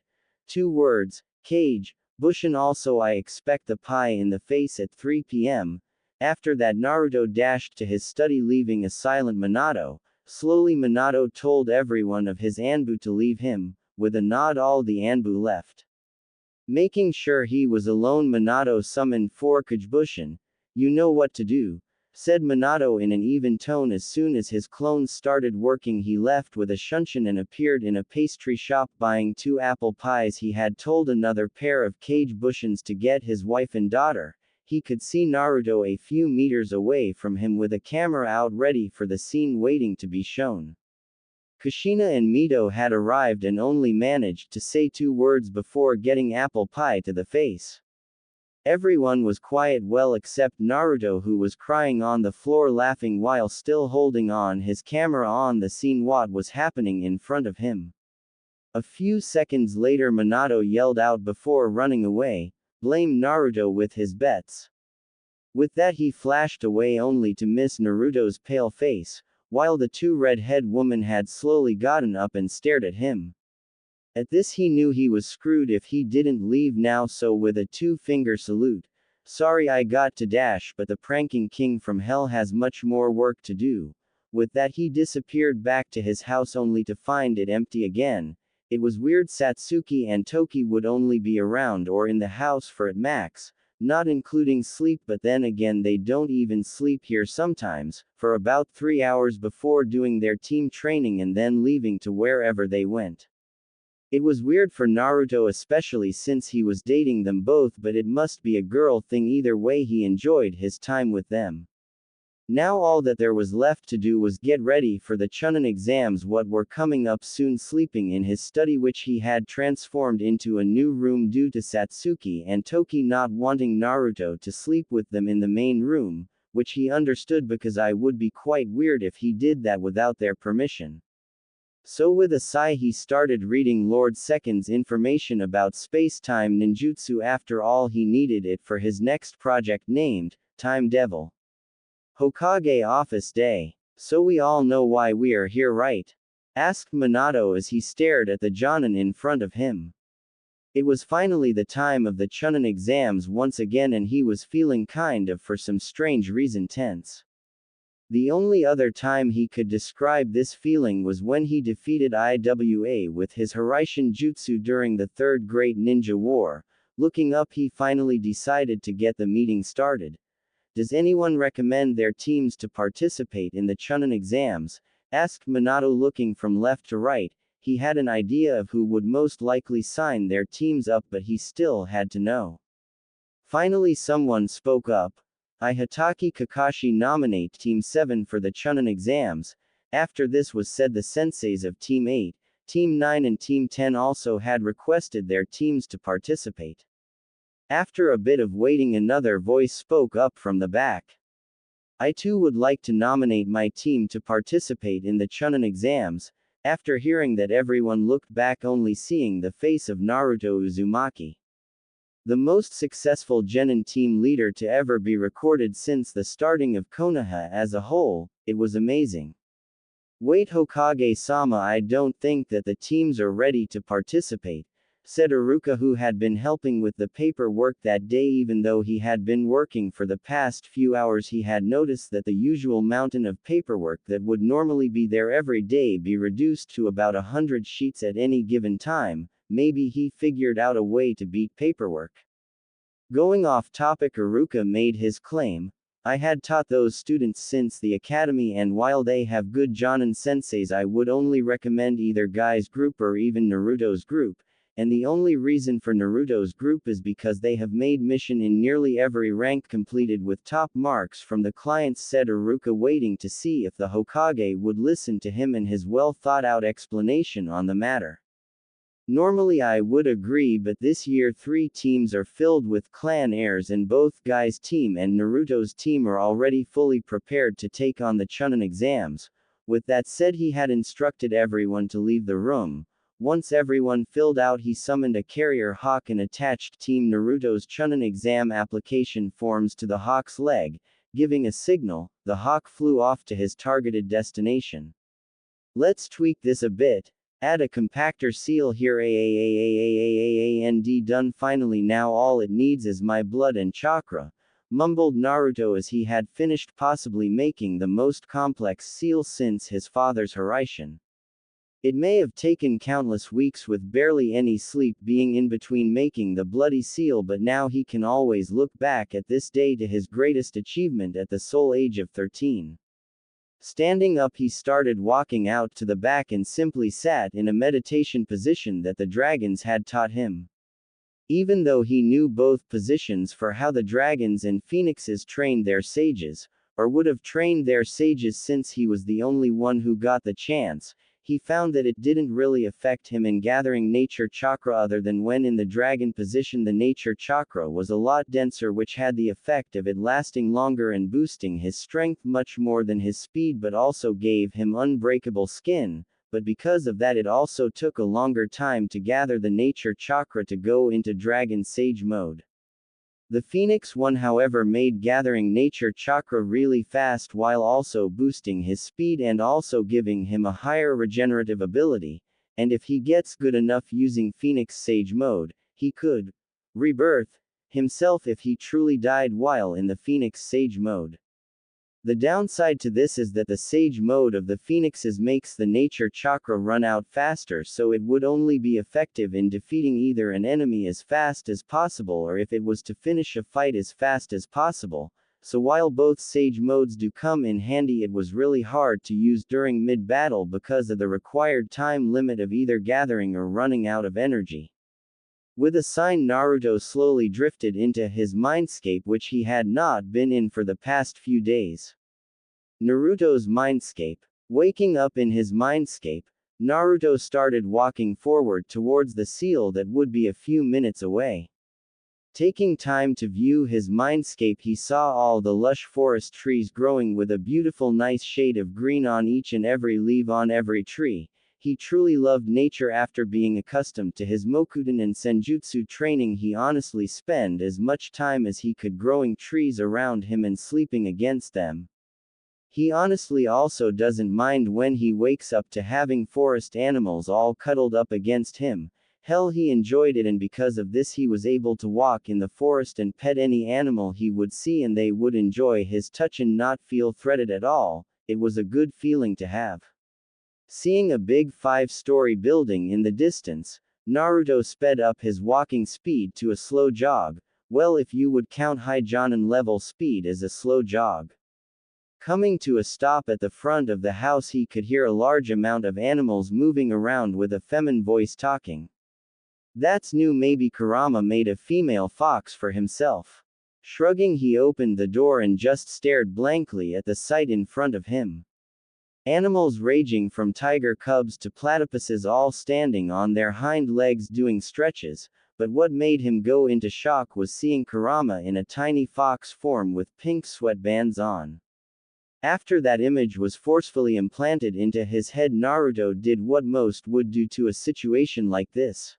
2 words, Cage, Bushin. Also I expect the pie in the face at 3 p.m. After that Naruto dashed to his study, leaving a silent Minato. Slowly Minato told everyone of his Anbu to leave him. With a nod all the Anbu left. Making sure he was alone, Minato summoned 4 Kage-bushin. You know what to do, said Minato in an even tone. As soon as his clones started working he left with a shunshin and appeared in a pastry shop buying 2 apple pies. He had told another pair of Kage-bushins to get his wife and daughter. He could see Naruto a few meters away from him with a camera out ready for the scene waiting to be shown. Kushina and Mito had arrived and only managed to say 2 words before getting apple pie to the face. Everyone was quiet, well except Naruto, who was crying on the floor laughing while still holding on his camera on the scene what was happening in front of him. A few seconds later Minato yelled out before running away, blame Naruto with his bets. With that he flashed away only to miss Naruto's pale face, while the 2 red-head women had slowly gotten up and stared at him. At this he knew he was screwed if he didn't leave now, so with a 2-finger salute, sorry I got to dash but the pranking king from hell has much more work to do. With that he disappeared back to his house only to find it empty again. It was weird. Satsuki and Toki would only be around or in the house for at max, not including sleep, but then again they don't even sleep here sometimes, for about 3 hours before doing their team training and then leaving to wherever they went. It was weird for Naruto, especially since he was dating them both, but it must be a girl thing. Either way he enjoyed his time with them. Now all that there was left to do was get ready for the Chunin exams what were coming up soon. Sleeping in his study, which he had transformed into a new room due to Satsuki and Toki not wanting Naruto to sleep with them in the main room, which he understood because it would be quite weird if he did that without their permission. So with a sigh he started reading Lord Second's information about space-time ninjutsu. After all, he needed it for his next project named Time Devil. Hokage Office Day. So we all know why we are here, right? Asked Minato as he stared at the Jonin in front of him. It was finally the time of the Chunin exams once again and he was feeling kind of, for some strange reason, tense. The only other time he could describe this feeling was when he defeated Iwa with his Hiraishin Jutsu during the Third Great Ninja War. Looking up he finally decided to get the meeting started. Does anyone recommend their teams to participate in the Chunin exams? Asked Minato looking from left to right. he had an idea of who would most likely sign their teams up, but he still had to know. Finally someone spoke up. I Hataki Kakashi nominate Team 7 for the Chunin exams. After this was said, the senseis of Team 8, Team 9 and Team 10 also had requested their teams to participate. After a bit of waiting, another voice spoke up from the back. I too would like to nominate my team to participate in the Chunin exams. After hearing that, everyone looked back, only seeing the face of Naruto Uzumaki. The most successful genin team leader to ever be recorded since the starting of Konoha as a whole. It was amazing. Wait, Hokage-sama, I don't think that the teams are ready to participate, said Iruka, who had been helping with the paperwork that day. Even though he had been working for the past few hours, he had noticed that the usual mountain of paperwork that would normally be there every day be reduced to about 100 sheets at any given time. Maybe he figured out a way to beat paperwork. Going off topic, Iruka made his claim. I had taught those students since the academy, and while they have good Jonin senseis, I would only recommend either Guy's group or even Naruto's group. And the only reason for Naruto's group is because they have made mission in nearly every rank completed with top marks from the clients, said Iruka, waiting to see if the Hokage would listen to him and his well thought out explanation on the matter. Normally I would agree, but this year 3 teams are filled with clan heirs, and both Guy's team and Naruto's team are already fully prepared to take on the Chunin exams. With that said, he had instructed everyone to leave the room. Once everyone filled out, he summoned a carrier hawk and attached Team Naruto's Chunin exam application forms to the hawk's leg. Giving a signal, the hawk flew off to his targeted destination. Let's tweak this a bit. Add a compactor seal here. And done. Finally, now all it needs is my blood and chakra, mumbled Naruto as he had finished possibly making the most complex seal since his father's Hiraishin. It may have taken countless weeks with barely any sleep being in between making the bloody seal, but now he can always look back at this day to his greatest achievement at the sole age of 13. Standing up, he started walking out to the back and simply sat in a meditation position that the dragons had taught him. Even though he knew both positions for how the dragons and phoenixes trained their sages, or would have trained their sages since he was the only one who got the chance, he found that it didn't really affect him in gathering nature chakra, other than when in the dragon position the nature chakra was a lot denser, which had the effect of it lasting longer and boosting his strength much more than his speed, but also gave him unbreakable skin. But because of that, it also took a longer time to gather the nature chakra to go into dragon sage mode. The Phoenix one, however, made gathering nature chakra really fast while also boosting his speed and also giving him a higher regenerative ability, and if he gets good enough using Phoenix Sage mode, he could rebirth himself if he truly died while in the Phoenix Sage mode. The downside to this is that the Sage mode of the Phoenixes makes the nature chakra run out faster, so it would only be effective in defeating either an enemy as fast as possible or if it was to finish a fight as fast as possible. So while both Sage modes do come in handy, it was really hard to use during mid-battle because of the required time limit of either gathering or running out of energy. With a sign, Naruto slowly drifted into his mindscape, which he had not been in for the past few days. Naruto's mindscape. Waking up in his mindscape, Naruto started walking forward towards the seal that would be a few minutes away. Taking time to view his mindscape, he saw all the lush forest trees growing with a beautiful nice shade of green on each and every leaf on every tree. He truly loved nature. After being accustomed to his Mokuton and Senjutsu training, he honestly spent as much time as he could growing trees around him and sleeping against them. He honestly also doesn't mind when he wakes up to having forest animals all cuddled up against him. Hell, he enjoyed it, and because of this he was able to walk in the forest and pet any animal he would see, and they would enjoy his touch and not feel threatened at all. It was a good feeling to have. Seeing a big 5-story building in the distance, Naruto sped up his walking speed to a slow jog. Well, if you would count high Jonin level speed as a slow jog. Coming to a stop at the front of the house, he could hear a large amount of animals moving around with a feminine voice talking. That's new, maybe Kurama made a female fox for himself. Shrugging, he opened the door and just stared blankly at the sight in front of him. Animals ranging from tiger cubs to platypuses, all standing on their hind legs doing stretches, but what made him go into shock was seeing Kurama in a tiny fox form with pink sweatbands on. After that image was forcefully implanted into his head, Naruto did what most would do to a situation like this.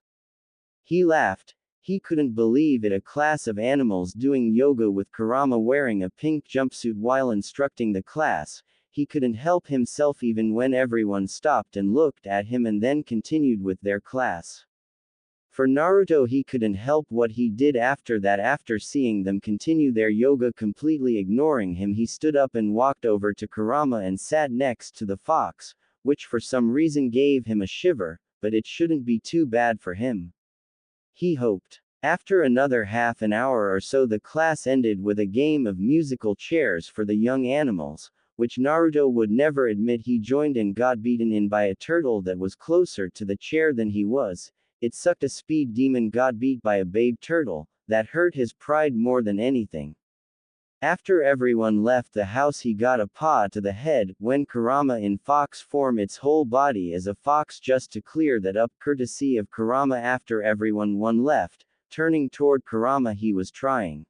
He laughed. He couldn't believe it, a class of animals doing yoga with Kurama wearing a pink jumpsuit while instructing the class. He couldn't help himself even when everyone stopped and looked at him and then continued with their class. For Naruto, he couldn't help what he did after that. After seeing them continue their yoga completely ignoring him, he stood up and walked over to Kurama and sat next to the fox, which for some reason gave him a shiver, but it shouldn't be too bad for him, he hoped. After another half an hour or so, the class ended with a game of musical chairs for the young animals, which Naruto would never admit he joined and got beaten in by a turtle that was closer to the chair than he was. It sucked. A speed demon got beat by a babe turtle. That hurt his pride more than anything. After everyone left the house, he got a paw to the head, when Kurama in fox form, its whole body as a fox, just to clear that up, courtesy of Kurama. After everyone left, turning toward Kurama, he was trying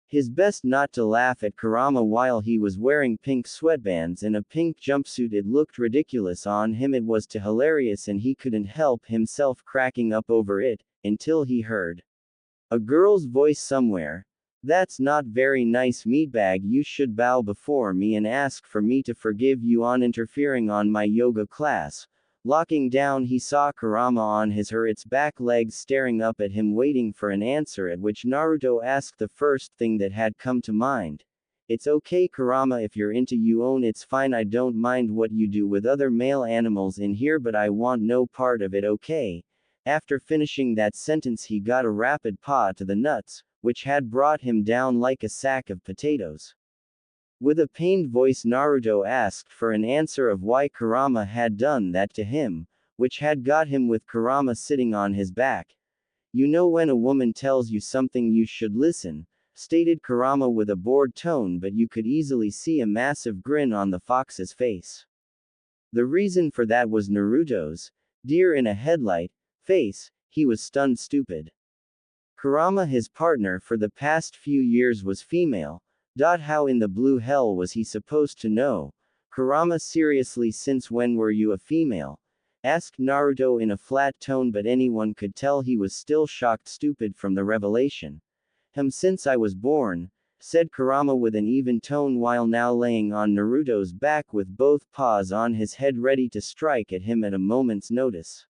his best not to laugh at Kurama while he was wearing pink sweatbands and a pink jumpsuit. It looked ridiculous on him. It was too hilarious and he couldn't help himself cracking up over it, until he heard a girl's voice somewhere. "That's not very nice, meatbag. You should bow before me and ask for me to forgive you on interfering on my yoga class." Locking down, he saw Kurama on its back legs staring up at him, waiting for an answer, at which Naruto asked the first thing that had come to mind. "It's okay, Kurama, if you're into you own, it's fine. I don't mind what you do with other male animals in here, but I want no part of it, okay?" After finishing that sentence, he got a rapid paw to the nuts, which had brought him down like a sack of potatoes. With a pained voice, Naruto asked for an answer of why Kurama had done that to him, which had got him with Kurama sitting on his back. "You know, when a woman tells you something, you should listen," stated Kurama with a bored tone, but you could easily see a massive grin on the fox's face. The reason for that was Naruto's deer in a headlight face. He was stunned stupid. Kurama, his partner for the past few years, was female. How in the blue hell was he supposed to know? "Kurama, seriously, since when were you a female?" asked Naruto in a flat tone, but anyone could tell he was still shocked stupid from the revelation. Since I was born," said Kurama with an even tone, while now laying on Naruto's back with both paws on his head ready to strike at him at a moment's notice.